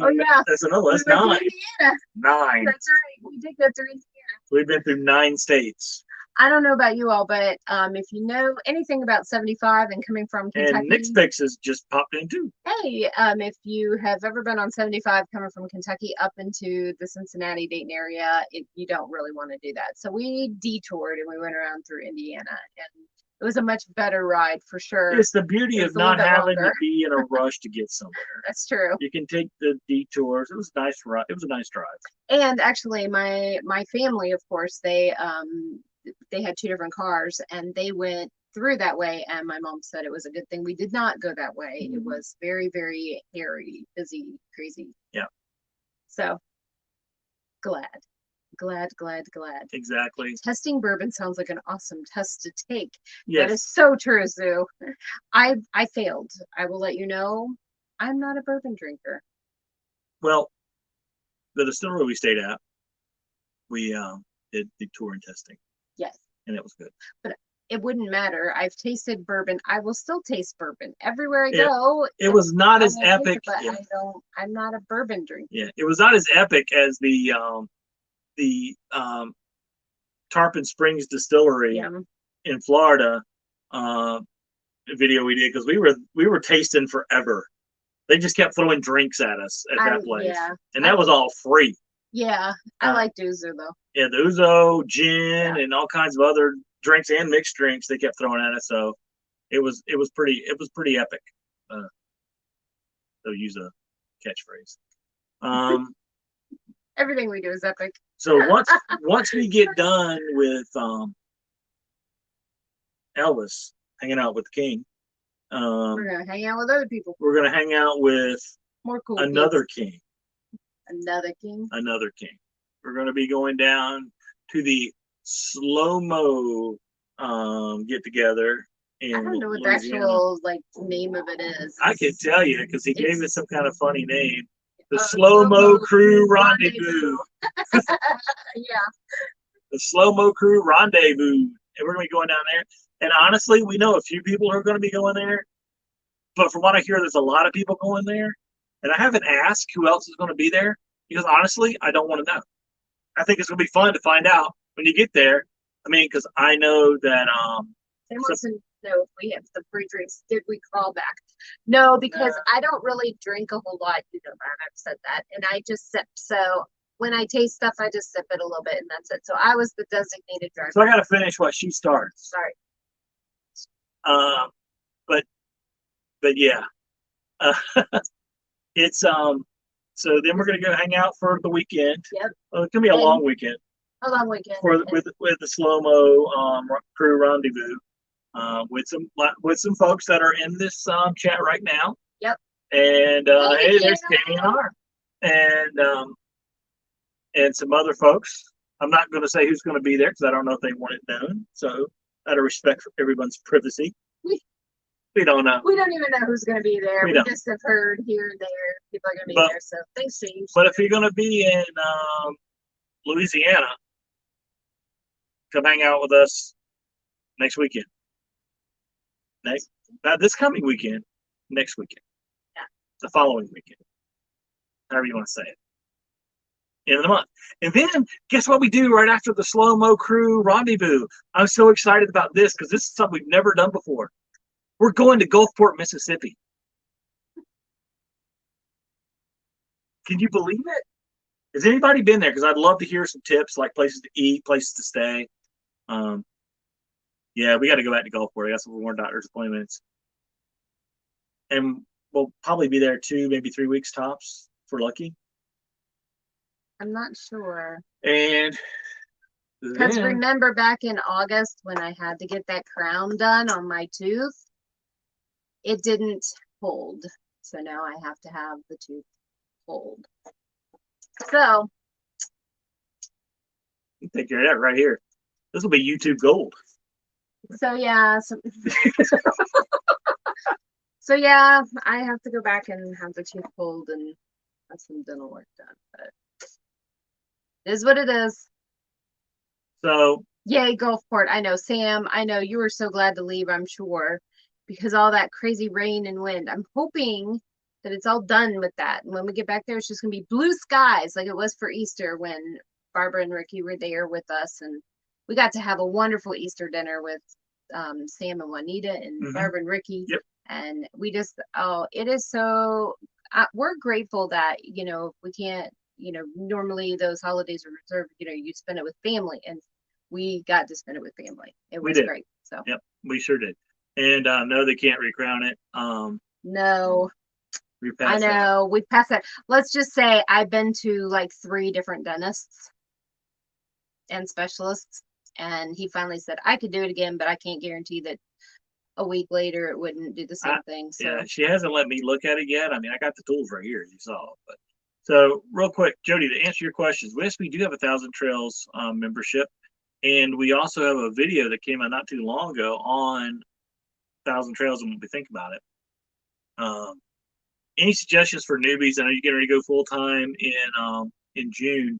S1: Oh yeah. That's another. That's 9.
S2: Indiana.
S1: 9.
S2: That's right. We did go through Indiana.
S1: We've been through 9 states.
S2: I don't know about you all, but if you know anything about 75 and coming from Kentucky,
S1: and Nick's Fix has just popped in too.
S2: Hey, if you have ever been on 75 coming from Kentucky up into the Cincinnati, Dayton area, you don't really want to do that. So we detoured and we went around through Indiana, and it was a much better ride for sure.
S1: It's the beauty of not having to be in a rush to get somewhere. That's
S2: true.
S1: You can take the detours. It was a nice ride. It was a nice drive.
S2: And actually, my family, of course, they had 2 different cars, and they went through that way, and my mom said it was a good thing we did not go that way. It was very, very hairy, busy, crazy.
S1: Yeah.
S2: So glad.
S1: Exactly.
S2: Testing bourbon sounds like an awesome test to take.
S1: Yes.
S2: That is so true, Sue. I failed. I will let you know. I'm not a bourbon drinker.
S1: Well, the distillery we stayed at, we did the tour and testing.
S2: Yes.
S1: And it was good.
S2: But it wouldn't matter. I've tasted bourbon. I will still taste bourbon everywhere I
S1: Yeah.
S2: go.
S1: It was not
S2: I
S1: as
S2: will taste
S1: epic.
S2: it, but
S1: Yeah.
S2: I'm not a bourbon drinker.
S1: Yeah. It was not as epic as the Tarpon Springs Distillery
S2: Yeah.
S1: in Florida video we did, because we were tasting forever. They just kept throwing drinks at us at that place,
S2: Yeah.
S1: and that was all free.
S2: Yeah, I liked Ouzo though.
S1: Yeah, the Ouzo, gin, and all kinds of other drinks and mixed drinks they kept throwing at us. So it was pretty epic. They'll use a catchphrase.
S2: Everything we do is epic.
S1: So once we get done with Elvis hanging out with the King,
S2: we're gonna hang out with other people.
S1: we're gonna hang out with
S2: more cool
S1: another
S2: kids.
S1: King.
S2: Another king.
S1: We're gonna be going down to the slow-mo get together.
S2: I don't know what
S1: Louisiana.
S2: The actual name of it is.
S1: I can tell you because he gave it some kind of funny name. The Slow-Mo Crew Rendezvous.
S2: Yeah.
S1: The Slow-Mo Crew Rendezvous. And we're going to be going down there. And honestly, we know a few people who are going to be going there. But from what I hear, there's a lot of people going there. And I haven't asked who else is going to be there. Because honestly, I don't want to know. I think it's going to be fun to find out when you get there. I mean, because I know that...
S2: They wants to know if we have the free drinks. Did we crawl back? No, because I don't really drink a whole lot. You know that. I've said that. And I just sip. So when I taste stuff, I just sip it a little bit and that's it. So I was the designated driver.
S1: So I got to finish what she starts.
S2: Sorry.
S1: But yeah. It's so then we're gonna go hang out for the weekend.
S2: Yep.
S1: It's gonna be a long weekend.
S2: A long weekend.
S1: With the slow-mo crew rendezvous. With some folks that are in this chat right now.
S2: Yep.
S1: And hey, there's KNR. And some other folks. I'm not going to say who's going to be there because I don't know if they want it known. So out of respect for everyone's privacy, we don't know.
S2: We don't even know who's going to be there.
S1: We
S2: just have heard here and there people are going to be there. So thanks, James.
S1: But if you're going to be in Louisiana, come hang out with us next weekend. Not this coming weekend, next weekend.
S2: Yeah.
S1: The following weekend. However you want to say it. End of the month. And then guess what we do right after the slow-mo crew rendezvous? I'm so excited about this because this is something we've never done before. We're going to Gulfport, Mississippi. Can you believe it? Has anybody been there? Because I'd love to hear some tips, like places to eat, places to stay. Yeah, we got to go back to Gulfport. I got some more doctor's appointments. And we'll probably be there 2, maybe 3 weeks tops if we're lucky.
S2: I'm not sure.
S1: And
S2: because remember back in August when I had to get that crown done on my tooth, it didn't hold. So now I have to have the tooth pulled. So
S1: you take care of that right here. This will be YouTube gold.
S2: So yeah, so yeah, I have to go back and have the tooth pulled and have some dental work done. But it is what it is.
S1: So
S2: yay, Gulfport. I know, Sam. I know you were so glad to leave. I'm sure because all that crazy rain and wind. I'm hoping that it's all done with that, and when we get back there, it's just gonna be blue skies like it was for Easter when Barbara and Ricky were there with us, and we got to have a wonderful Easter dinner with Sam and Juanita and Barbara and Ricky.
S1: Yep.
S2: And we just, it is so, we're grateful that, if we can't, normally those holidays are reserved, you spend it with family, and we got to spend it with family. It was great. So.
S1: Yep, we sure did. And no, they can't recrown it.
S2: No.
S1: I
S2: know. We passed that. Let's just say I've been to like 3 different dentists and specialists. And he finally said, I could do it again, but I can't guarantee that a week later it wouldn't do the same thing. So.
S1: Yeah, she hasn't let me look at it yet. I mean, I got the tools right here, as you saw. But so, real quick, Jody, to answer your questions, yes, we do have a 1,000 Trails membership. And we also have a video that came out not too long ago on 1,000 Trails and what we think about it. Any suggestions for newbies? I know you're getting ready to go full-time in June.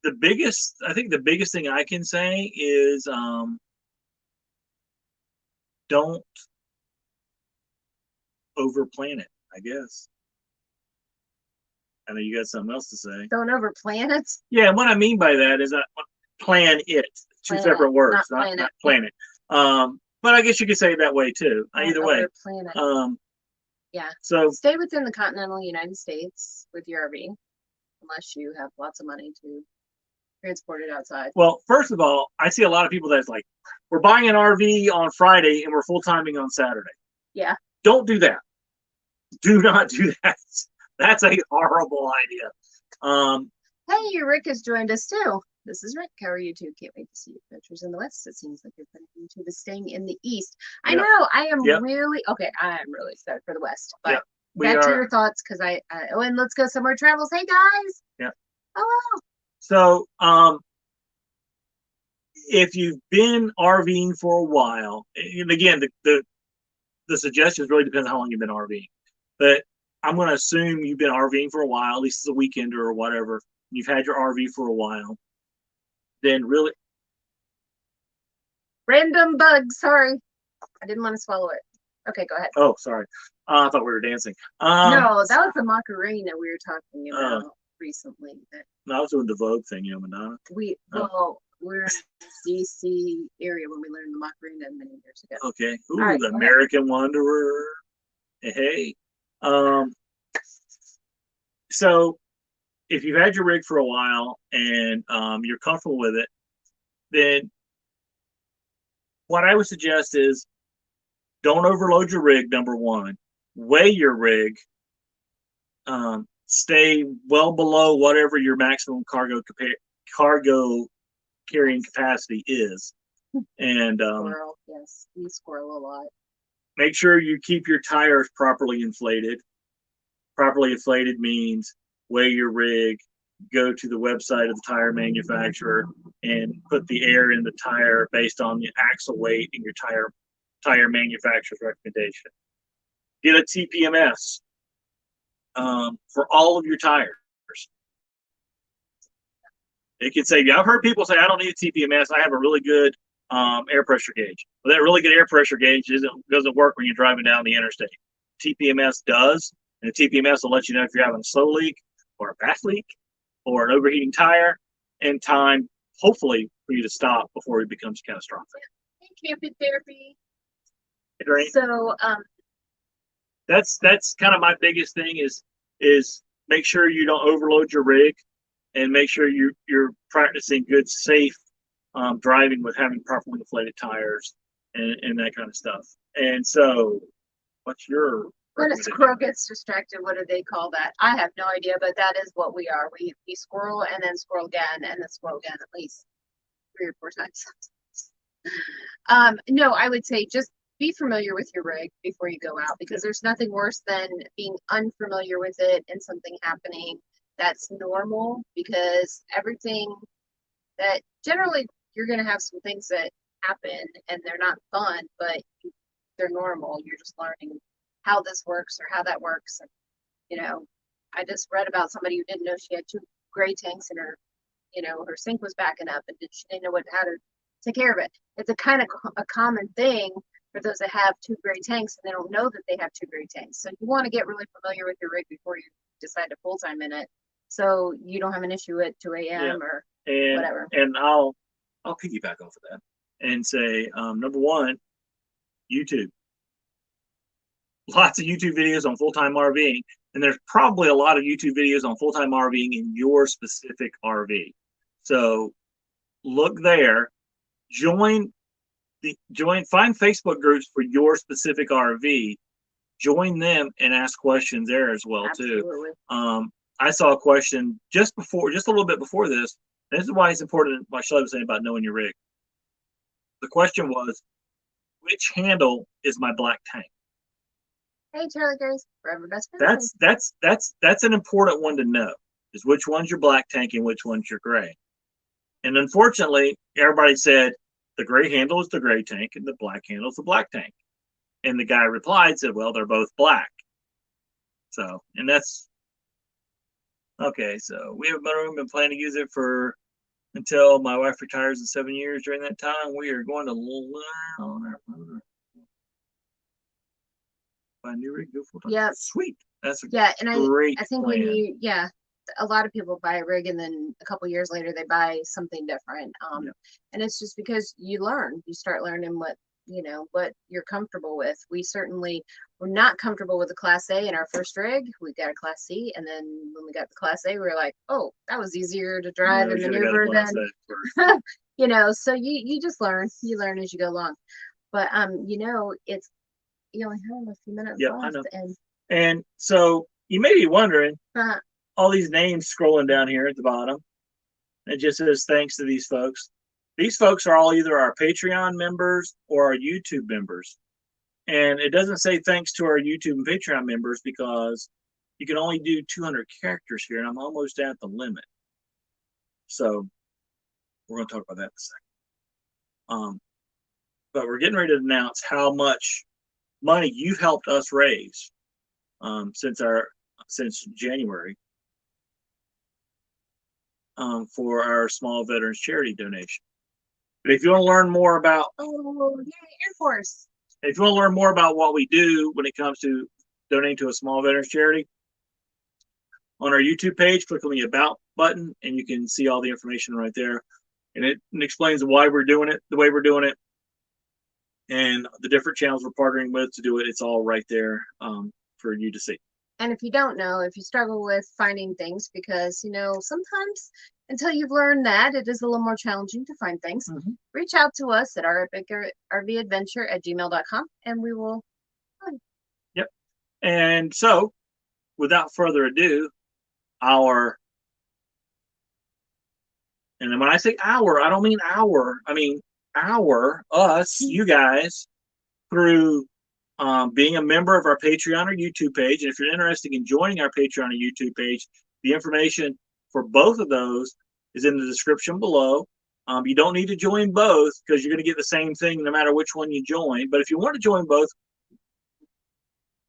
S1: I think the biggest thing I can say is don't overplan it, I guess. I know you got something else to say.
S2: Don't overplan it.
S1: Yeah, what I mean by that is plan it. Two
S2: Plan
S1: separate
S2: it,
S1: words,
S2: not
S1: not
S2: plan it.
S1: plan it. But I guess you could say it that way too.
S2: Don't
S1: Either way.
S2: overplan it. Yeah.
S1: So
S2: Stay within the continental United States with your RV, unless you have lots of money to transport it outside.
S1: well, first of all, I see a lot of people that's like, we're buying an RV on Friday and we're full timing on Saturday.
S2: Yeah.
S1: Don't do that. Do not do that. That's a horrible idea.
S2: Hey, Rick has joined us too. This is Rick. How are you two? Can't wait to see adventures in the West. It seems like your YouTube is staying in the East. I
S1: Yep.
S2: know. I am
S1: Yep.
S2: really okay. I am really excited for the West. But
S1: Yep. We
S2: back to
S1: are.
S2: your thoughts, because oh, and let's go somewhere travels. Hey guys.
S1: Yeah.
S2: Hello.
S1: So, if you've been RVing for a while, and again, the suggestions really depends on how long you've been RVing. But I'm going to assume you've been RVing for a while, at least as a weekender or whatever. You've had your RV for a while. Then really,
S2: Random bug. Sorry, I didn't want to swallow it. Okay, go ahead.
S1: oh, sorry. I thought we were dancing.
S2: No, that was the Macarena we were talking about recently. That
S1: No, I was doing the Vogue thing, Madonna.
S2: We're in the DC area when we learned the Macarena many years ago.
S1: Okay. Ooh,
S2: right,
S1: the American Wanderer. Hey. So if you've had your rig for a while and you're comfortable with it, then what I would suggest is don't overload your rig, number one. Weigh your rig. Stay well below whatever your maximum cargo carrying capacity is. And
S2: squirrel, yes, we squirrel a lot.
S1: Make sure you keep your tires properly inflated. Properly inflated means weigh your rig, go to the website of the tire manufacturer, and put the air in the tire based on the axle weight and your tire manufacturer's recommendation. Get a TPMS for all of your tires. It can save you. I've heard people say, I don't need a TPMS. I have a really good air pressure gauge. Well, that really good air pressure gauge doesn't work when you're driving down the interstate. TPMS does, and the TPMS will let you know if you're having a slow leak or a fast leak or an overheating tire in time, hopefully, for you to stop before it becomes catastrophic.
S2: Hey, camping therapy.
S1: Right?
S2: So
S1: that's kind of my biggest thing is make sure you don't overload your rig and make sure you're practicing good, safe driving with having properly inflated tires and that kind of stuff. And so, what's your
S2: when a squirrel gets distracted, what do they call that? I have no idea, but that is what we are. We squirrel and then squirrel again and then squirrel again at least 3 or 4 times. No, I would say just be familiar with your rig before you go out, because there's nothing worse than being unfamiliar with it and something happening that's normal, because everything that generally you're going to have some things that happen and they're not fun, but they're normal. You're just learning how this works or how that works. And, you know, I just read about somebody who didn't know she had 2 gray tanks in her, her sink was backing up, and she didn't know how to take care of it. It's a kind of a common thing for those that have 2 gray tanks and they don't know that they have 2 gray tanks. So you want to get really familiar with your rig before you decide to full time in it, so you don't have an issue at 2 a.m. or whatever.
S1: And I'll piggyback off of that and say, number one, YouTube. Lots of YouTube videos on full-time RVing, and there's probably a lot of YouTube videos on full-time RVing in your specific RV. So look there, find Facebook groups for your specific RV, join them and ask questions there as well. Absolutely. Too. I saw a question just a little bit before this. This is why it's important, what Shelly was saying about knowing your rig. The question was, which handle is my black tank?
S2: Hey, Charlie Grace, forever best friend.
S1: That's an important one to know, is which one's your black tank and which one's your gray. And unfortunately, everybody said the gray handle is the gray tank and the black handle is the black tank. And the guy replied, said, well, they're both black. So, and that's okay. So we have a motorhome, been planning to use it for until my wife retires in 7 years. During that time, we are going to learn on our motor. Buy a new rig, go full time.
S2: Yep.
S1: Sweet. That's a
S2: Yeah, and
S1: great
S2: I think
S1: plan.
S2: when you a lot of people buy a rig and then a couple years later they buy something different.
S1: Yeah.
S2: And it's just because you start learning what what you're comfortable with. We certainly were not comfortable with the Class A in our first rig. We got a Class C, and then when we got the Class A, we were like, oh, that was easier to drive and
S1: You should have got a
S2: maneuver
S1: Class
S2: than
S1: A first.
S2: so you just learn. You learn as you go along. But it's you only have a few minutes
S1: Yep, I
S2: left,
S1: know. And so you may be wondering,
S2: and
S1: all these names scrolling down here at the bottom. It just says thanks to these folks. These folks are all either our Patreon members or our YouTube members. And it doesn't say thanks to our YouTube and Patreon members because you can only do 200 characters here, and I'm almost at the limit. So we're going to talk about that in a second. But we're getting ready to announce how much money you've helped us raise since January for our small veterans charity donation. But if you want to learn more about
S2: Air Force.
S1: If you want to learn more about what we do when it comes to donating to a small veterans charity, on our YouTube page, click on the About button, and you can see all the information right there. And it explains why we're doing it, the way we're doing it, and the different channels we're partnering with to do it. It's all right there for you to see.
S2: And if you don't know, if you struggle with finding things, because sometimes until you've learned that, it is a little more challenging to find things. Reach out to us at our epicrvadventure@gmail.com, and we will.
S1: Yep. And so, without further ado, and then when I say our, I don't mean our. I mean us, you guys, through being a member of our Patreon or YouTube page. And if you're interested in joining our Patreon or YouTube page, the information for both of those is in the description below. You don't need to join both because you're going to get the same thing no matter which one you join. But if you want to join both,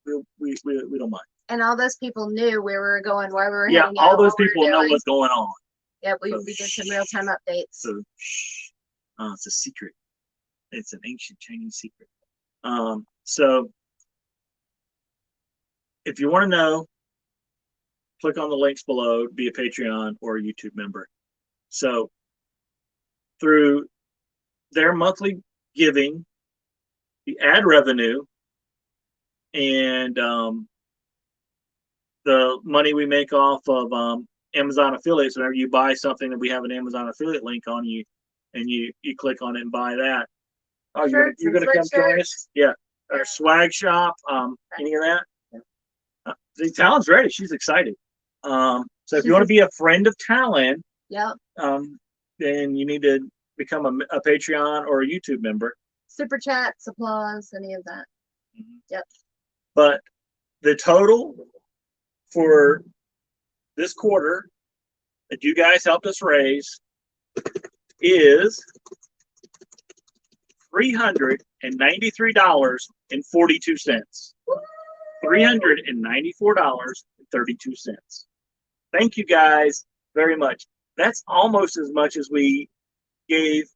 S1: we don't mind.
S2: And all those people knew where we were going, why we were
S1: heading
S2: out.
S1: All those people know what's going on.
S2: Yeah, we did some real-time updates.
S1: So, it's a secret. It's an ancient Chinese secret. So, if you want to know, click on the links below to be a Patreon or a YouTube member. So, through their monthly giving, the ad revenue, and the money we make off of Amazon affiliates, whenever you buy something that we have an Amazon affiliate link on, you click on it and buy that. Oh, you're gonna come join us? Yeah. Our swag shop, any of that? See, Talon's ready. She's excited. So if you want to be a friend of Talon, then you need to become a Patreon or a YouTube member.
S2: Super chats, applause, any of that. Yep.
S1: But the total for this quarter that you guys helped us raise is $393.42. $394.32. Thank you guys very much. That's almost as much as we gave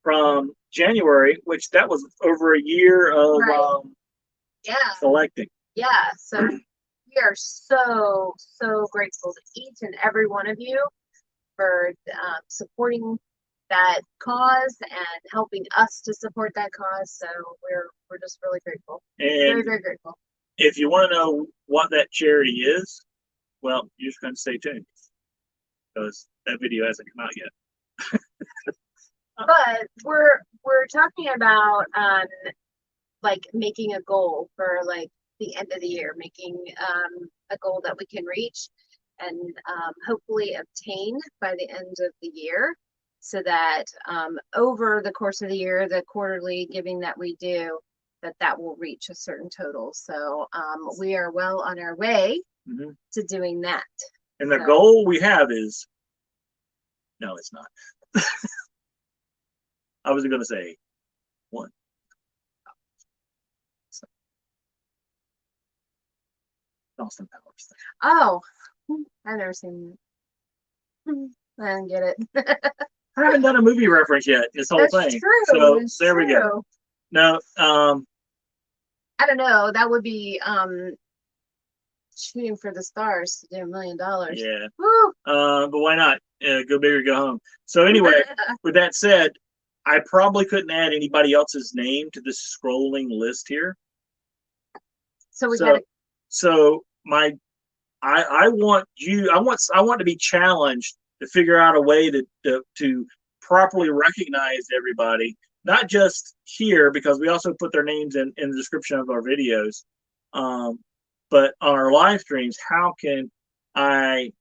S1: from January, which that was over a year of collecting.
S2: Yeah. So we are so grateful to each and every one of you for supporting that cause and helping us to support that cause. So we're just really grateful.
S1: And
S2: very grateful.
S1: If you want to know what that charity is, well, you're just going to stay tuned because that video hasn't come out yet.
S2: But we're talking about like making a goal for like the end of the year, making a goal that we can reach and hopefully obtain by the end of the year, so that over the course of the year, the quarterly giving that we do, that will reach a certain total. So we are well on our way to doing that.
S1: And the goal we have is, no, it's not. I was going to say one. Austin Powers.
S2: Oh, I've never seen that. I don't get it.
S1: I haven't done a movie reference yet. This whole
S2: That's
S1: thing.
S2: true.
S1: So
S2: It's
S1: there we go.
S2: true.
S1: No,
S2: I don't know. That would be shooting for the stars to do $1 million.
S1: yeah.
S2: Woo!
S1: But why not? Go big or go home. So anyway, with that said, I probably couldn't add anybody else's name to this scrolling list here.
S2: So we gotta.
S1: So I want to be challenged to figure out a way to properly recognize everybody, not just here, because we also put their names in the description of our videos, but on our live streams. How can I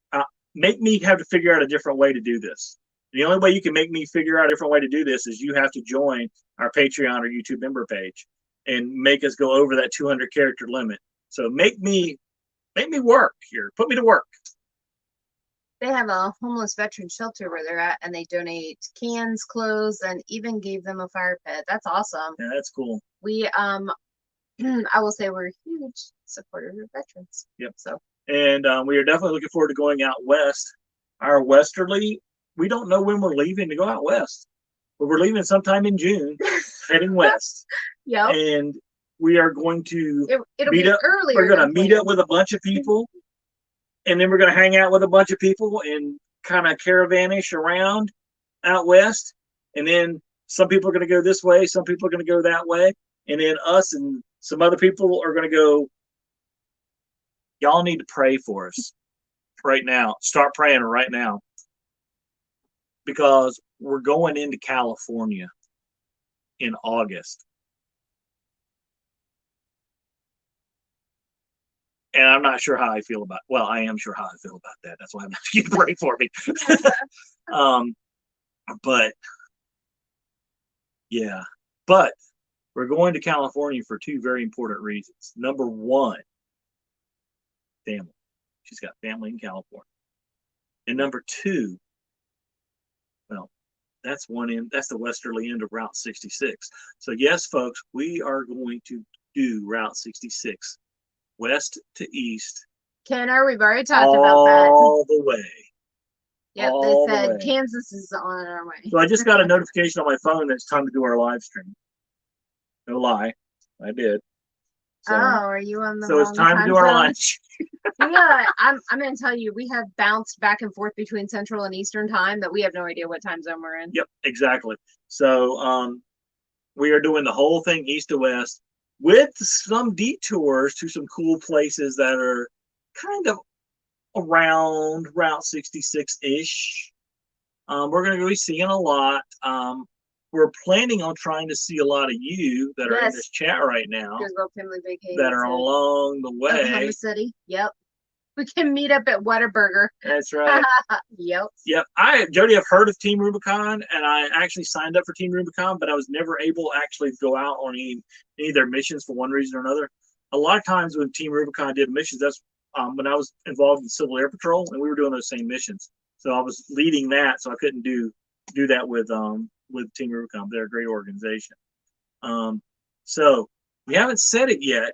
S1: make me have to figure out a different way to do this? The only way you can make me figure out a different way to do this is you have to join our Patreon or YouTube member page and make us go over that 200 character limit. So make me work here. Put me to work.
S2: They have a homeless veteran shelter where they're at, and they donate cans, clothes, and even gave them a fire pit. That's awesome.
S1: Yeah, that's cool.
S2: We I will say we're huge supporters of veterans.
S1: Yep.
S2: So.
S1: And we are definitely looking forward to going out west. Our westerly, we don't know when we're leaving to go out west, but we're leaving sometime in June, heading west.
S2: Yep.
S1: And we are going to
S2: it'll meet up earlier.
S1: We're going to meet up with a bunch of people, and then we're going to hang out with a bunch of people and kind of caravanish around out west. And then some people are going to go this way, some people are going to go that way, and then us and some other people are going to go. Y'all need to pray for us right now. Start praying right now, because we're going into California in August. And I'm not sure how I feel about it. Well, I am sure how I feel about that. That's why I'm asking you to pray for me. But yeah, but we're going to California for two very important reasons. Number one, family. She's got family in California. And number two, well, that's the westerly end of Route 66. So yes, folks, we are going to do Route 66 west to east.
S2: Kenner, we've already talked about that.
S1: All the way.
S2: Yep, they said Kansas is on our way.
S1: So I just got a notification on my phone that it's time to do our live stream. No lie, I did.
S2: So, are you on the?
S1: So it's time to do our lunch.
S2: Yeah, I'm going to tell you, we have bounced back and forth between Central and Eastern time that we have no idea what time zone we're in.
S1: Yep, exactly. So we are doing the whole thing east to west with some detours to some cool places that are kind of around Route 66-ish. We're going to be seeing a lot. We're planning on trying to see a lot of you that are in this chat right now that are along the way.
S2: Oklahoma City. Yep. We can meet up at Whataburger.
S1: That's right.
S2: Yep.
S1: Jody, I've heard of Team Rubicon, and I actually signed up for Team Rubicon, but I was never able to actually go out on any of their missions for one reason or another. A lot of times when Team Rubicon did missions, that's when I was involved in Civil Air Patrol, and we were doing those same missions. So I was leading that, so I couldn't do that with Team Rubicon. They're a great organization. So we haven't said it yet,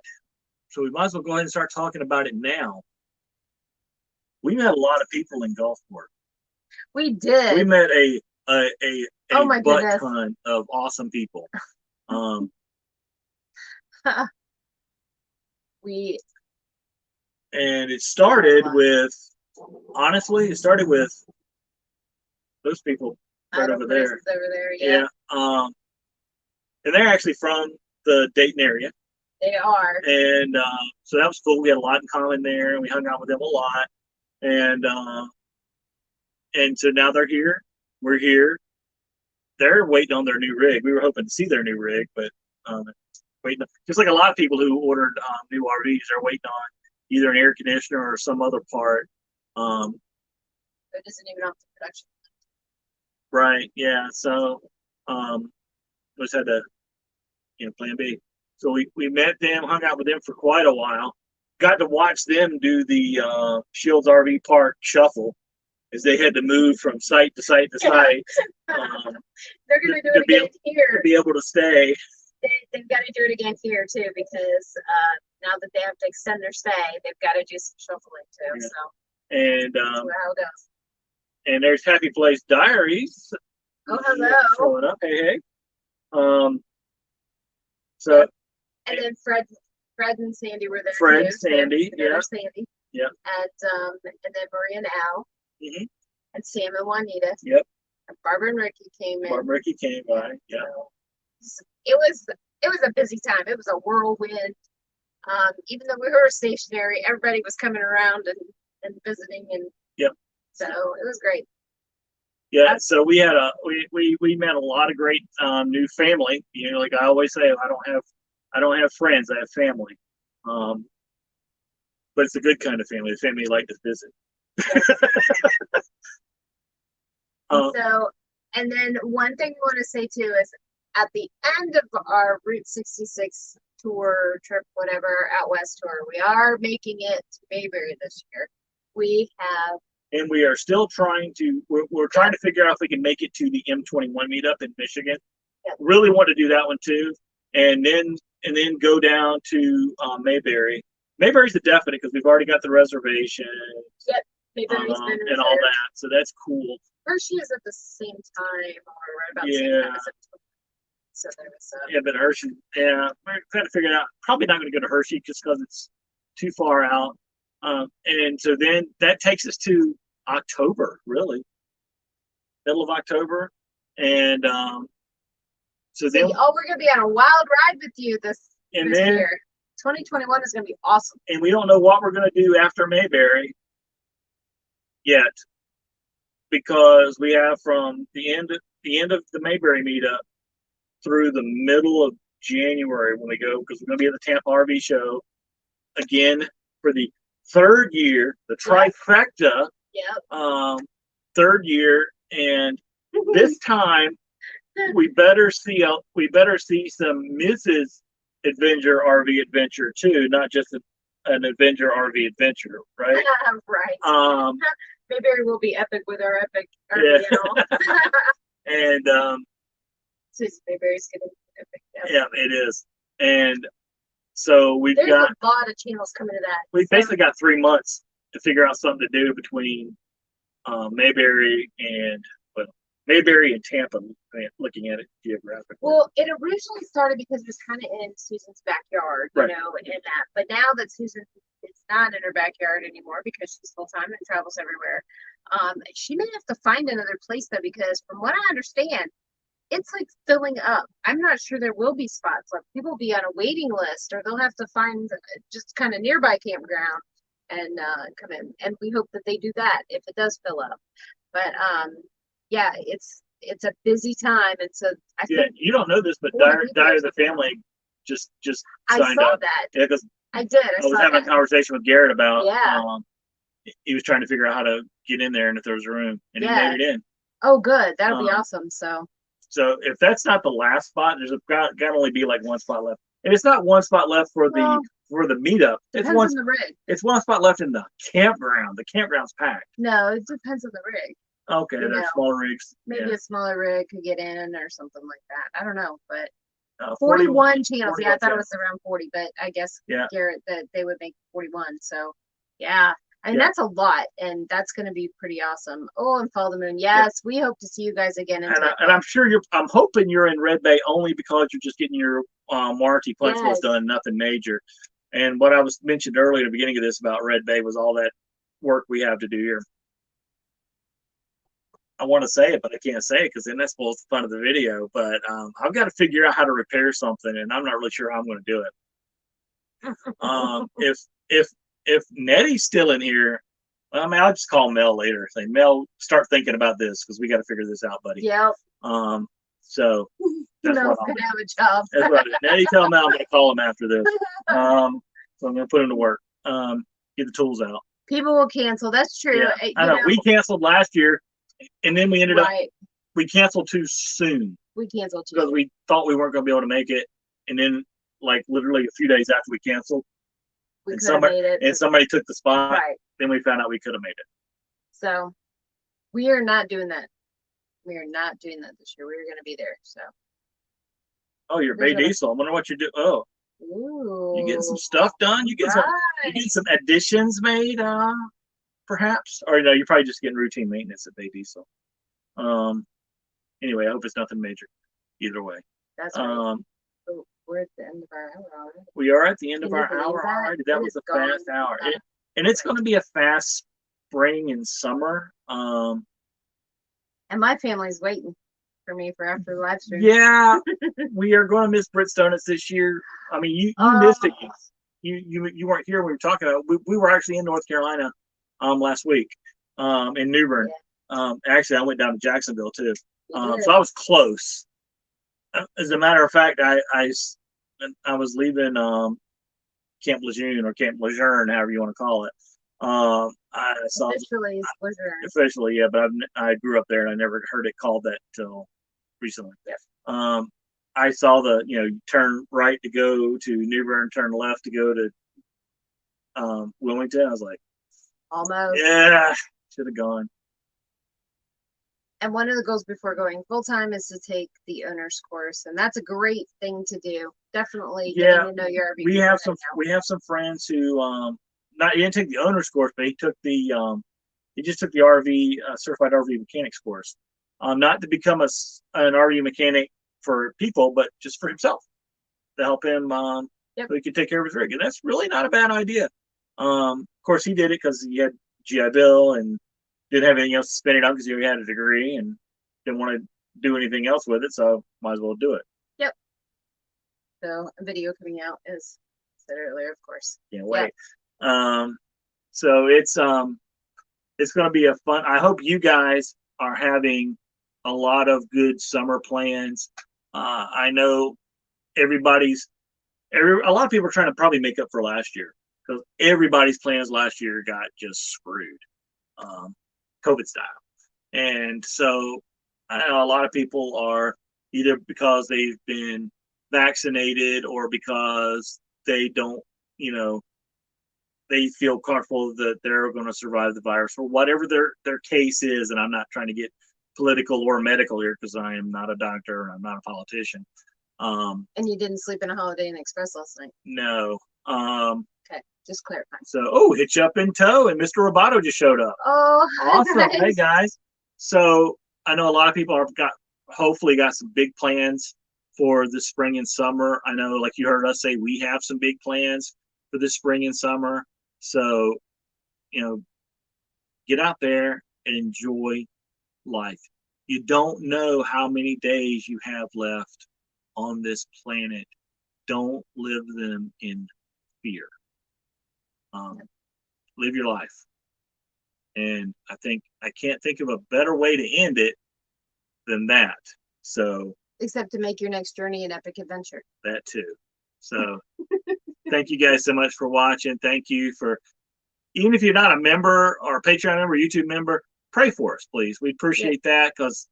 S1: so we might as well go ahead and start talking about it now. We met a lot of people in Gulfport.
S2: We did.
S1: We met a
S2: goodness.
S1: ton of awesome people.
S2: And it started with
S1: those people right over there.
S2: Yeah.
S1: And they're actually from the Dayton area.
S2: They are.
S1: And so that was cool. We had a lot in common there, and we hung out with them a lot. And so now they're here. We're here. They're waiting on their new rig. We were hoping to see their new rig, but waiting. Just like a lot of people who ordered new RVs, they're waiting on either an air conditioner or some other part.
S2: It isn't even off the production.
S1: Right. Yeah. So just had to, plan B. So we met them, hung out with them for quite a while. Got to watch them do the Shields RV Park shuffle as they had to move from site to site to site.
S2: They're going to do it again here.
S1: To be able to stay.
S2: They've got to do it again here, too, because now that they have to extend their stay, they've got to do some shuffling, too.
S1: Yeah.
S2: So
S1: And
S2: that's how it goes.
S1: And there's Happy Place Diaries.
S2: Oh, hello.
S1: Showing up. Hey, hey. So
S2: and then Fred and Sandy were there
S1: Fred,
S2: too.
S1: Sandy, yeah.
S2: Sandy.
S1: Yeah.
S2: And then Marie and Al.
S1: Mm-hmm.
S2: And Sam and Juanita.
S1: Yep.
S2: And Barbara and Ricky came in.
S1: Barbara and Ricky came by. Yeah.
S2: So it was a busy time. It was a whirlwind. Even though we were stationary, everybody was coming around and visiting, and
S1: yep.
S2: So it was great.
S1: Yeah, so we had we met a lot of great new family. You know, like I always say, I don't have friends, I have family. But it's a good kind of family, the family you like to visit.
S2: And then one thing we want to say too is at the end of our Route 66 tour, trip, whatever, out west tour, we are making it to Mayberry this year.
S1: And we are still trying to, we're trying to figure out if we can make it to the M21 meetup in Michigan.
S2: Yep.
S1: Really want to do that one too. And then go down to Mayberry. Mayberry's a definite because we've already got the reservation.
S2: Yep. Mayberry's been
S1: and all that. So that's cool.
S2: Hershey is at the same time or right about the same time as so there was
S1: yeah, but Hershey, yeah, we're trying to figure it out. Probably not going to go to Hershey just because it's too far out. And so then that takes us to October, really, middle of October, and so then
S2: we're gonna be on a wild ride with you this year. 2021 is gonna be awesome.
S1: And we don't know what we're gonna do after Mayberry yet, because we have from the end of the Mayberry meetup through the middle of January when we go, because we're gonna be at the Tampa RV show again for the third year, the trifecta.
S2: Yep.
S1: Third year, and this time we better see some Mrs. Adventure RV Adventure too, not just an Adventure RV Adventure, right?
S2: Right. Mayberry will be epic with our epic RV
S1: and
S2: Mayberry's gonna be epic.
S1: Yeah, it is. And so
S2: there's got a lot of channels coming to that.
S1: We basically got 3 months to figure out something to do between Mayberry and Tampa, looking at it geographically.
S2: Well, it originally started because it was kind of in Susan's backyard, you know, and that. But now that Susan is not in her backyard anymore because she's full time and travels everywhere, she may have to find another place though, because from what I understand, it's like filling up. I'm not sure there will be spots left. People will be on a waiting list, or they'll have to find just kind of nearby campground and come in. And we hope that they do that if it does fill up. But yeah, it's a busy time, and so I think
S1: you don't know this, but Dyer the family just signed
S2: I saw
S1: up.
S2: that.
S1: Yeah, because
S2: I did.
S1: I was having a conversation with Garrett about.
S2: Yeah.
S1: He was trying to figure out how to get in there and if there was room, and he made it in.
S2: Oh, good. That'll be awesome.
S1: So if that's not the last spot, there's got to only be like one spot left. And it's not one spot left for the meetup.
S2: It's one on the rig.
S1: It's one spot left in the campground. The campground's packed.
S2: No, it depends on the rig.
S1: Okay, there's smaller rigs.
S2: Maybe a smaller rig could get in or something like that. I don't know, but 41 channels. I thought it was around 40, but I guess Garrett that they would make 41. So yeah. I mean, that's a lot, and that's going to be pretty awesome. Oh, and Follow the Moon. Yes, we hope to see you guys again.
S1: And I'm sure I'm hoping you're in Red Bay only because you're just getting your warranty punch list done, nothing major. And what I was mentioned earlier at the beginning of this about Red Bay was all that work we have to do here. I want to say it, but I can't say it because then that spoils the fun of the video. But I've got to figure out how to repair something, and I'm not really sure how I'm going to do it. If Nettie's still in here, I mean, I'll just call Mel later. Say, Mel, start thinking about this because we got to figure this out, buddy.
S2: Yep.
S1: So that's
S2: Mel's gonna have a job.
S1: That's right. Nettie, tell Mel I'm gonna call him after this. So I'm gonna put him to work. Get the tools out.
S2: People will cancel. That's true.
S1: Yeah. I know. We canceled last year, and then we ended up we canceled too soon.
S2: We canceled
S1: because we thought we weren't gonna be able to make it, and then like literally a few days after we canceled.
S2: We could have made it.
S1: And somebody took the spot. Right. Then we found out we could have made it.
S2: So we are not doing that. We are not doing that this year. We're going to be there. So.
S1: Oh, you're Bay Diesel. I wonder what you do. Oh.
S2: Ooh.
S1: You getting some stuff done? You get some additions made, perhaps? Or no, you're probably just getting routine maintenance at Bay Diesel. anyway, I hope it's nothing major either way.
S2: That's right. Oh, we're at the end of our hour already.
S1: We are at the end
S2: Can
S1: of
S2: you
S1: our
S2: believe
S1: hour
S2: that?
S1: already. That
S2: It
S1: was
S2: is
S1: a
S2: gone
S1: fast hour.
S2: that
S1: And it's
S2: quick.
S1: going to be a fast spring and summer.
S2: And my family's waiting for me for after the live stream.
S1: Yeah, we are going to miss Britt's Donuts this year. I mean, you missed it. You weren't here when we were talking about it. We were actually in North Carolina last week in New Bern.
S2: Yeah.
S1: Actually, I went down to Jacksonville too.
S2: You did.
S1: So I was close. As a matter of fact, I was leaving Camp Lejeune or Camp Lejeune, however you want to call it. I saw
S2: Officially, it's Lejeune.
S1: officially, yeah, but I grew up there and I never heard it called that till recently.
S2: Yeah.
S1: I saw the turn right to go to New Bern, turn left to go to Wilmington. I was like,
S2: Almost.
S1: yeah, should have gone.
S2: And one of the goals before going full time is to take the owner's course, and that's a great thing to do. Definitely getting to know your RV.
S1: We have some friends who he didn't take the owner's course, but he just took the RV certified RV mechanics course. Not to become an RV mechanic for people, but just for himself to help him so he could take care of his rig. And that's really not a bad idea. Of course, he did it because he had GI Bill and didn't have anything else to spend it on because he already had a degree and didn't want to do anything else with it, so might as well do it.
S2: Yep. So a video coming out, as said earlier, of course.
S1: Can't wait. So it's going to be a fun. I hope you guys are having a lot of good summer plans. I know a lot of people are trying to probably make up for last year because everybody's plans last year got just screwed, COVID style. And so I know a lot of people are either because they've been vaccinated or because they don't, they feel comfortable that they're going to survive the virus or whatever their case is. And I'm not trying to get political or medical here because I am not a doctor and I'm not a politician.
S2: And you didn't sleep in a Holiday Inn Express last night?
S1: No.
S2: Okay, just clarifying.
S1: So, Hitch Up in Tow and Mr. Roboto just showed up.
S2: Oh,
S1: awesome.
S2: Nice.
S1: Hey, guys. So I know a lot of people hopefully got some big plans for the spring and summer. I know, like you heard us say, we have some big plans for the spring and summer. So, get out there and enjoy life. You don't know how many days you have left on this planet. Don't live them in fear. Live your life. And I can't think of a better way to end it than that. So,
S2: except to make your next journey an epic adventure.
S1: That too. So thank you guys so much for watching. Thank you for, even if you're not a member or a Patreon member, YouTube member, pray for us, please. We appreciate that because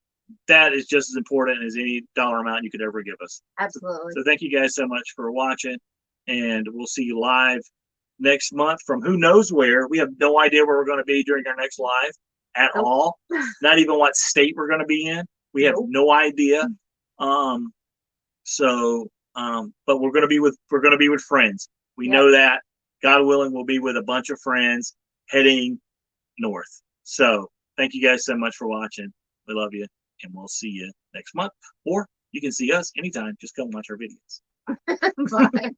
S1: that is just as important as any dollar amount you could ever give us.
S2: Absolutely.
S1: So thank you guys so much for watching, and we'll see you live next month from who knows where. We have no idea where we're going to be during our next live at all. Not even what state we're going to be in. We have no idea. But we're going to be with friends. We know that. God willing, we'll be with a bunch of friends heading north. So thank you guys so much for watching. We love you, and we'll see you next month. Or you can see us anytime. Just come watch our videos.
S2: Bye.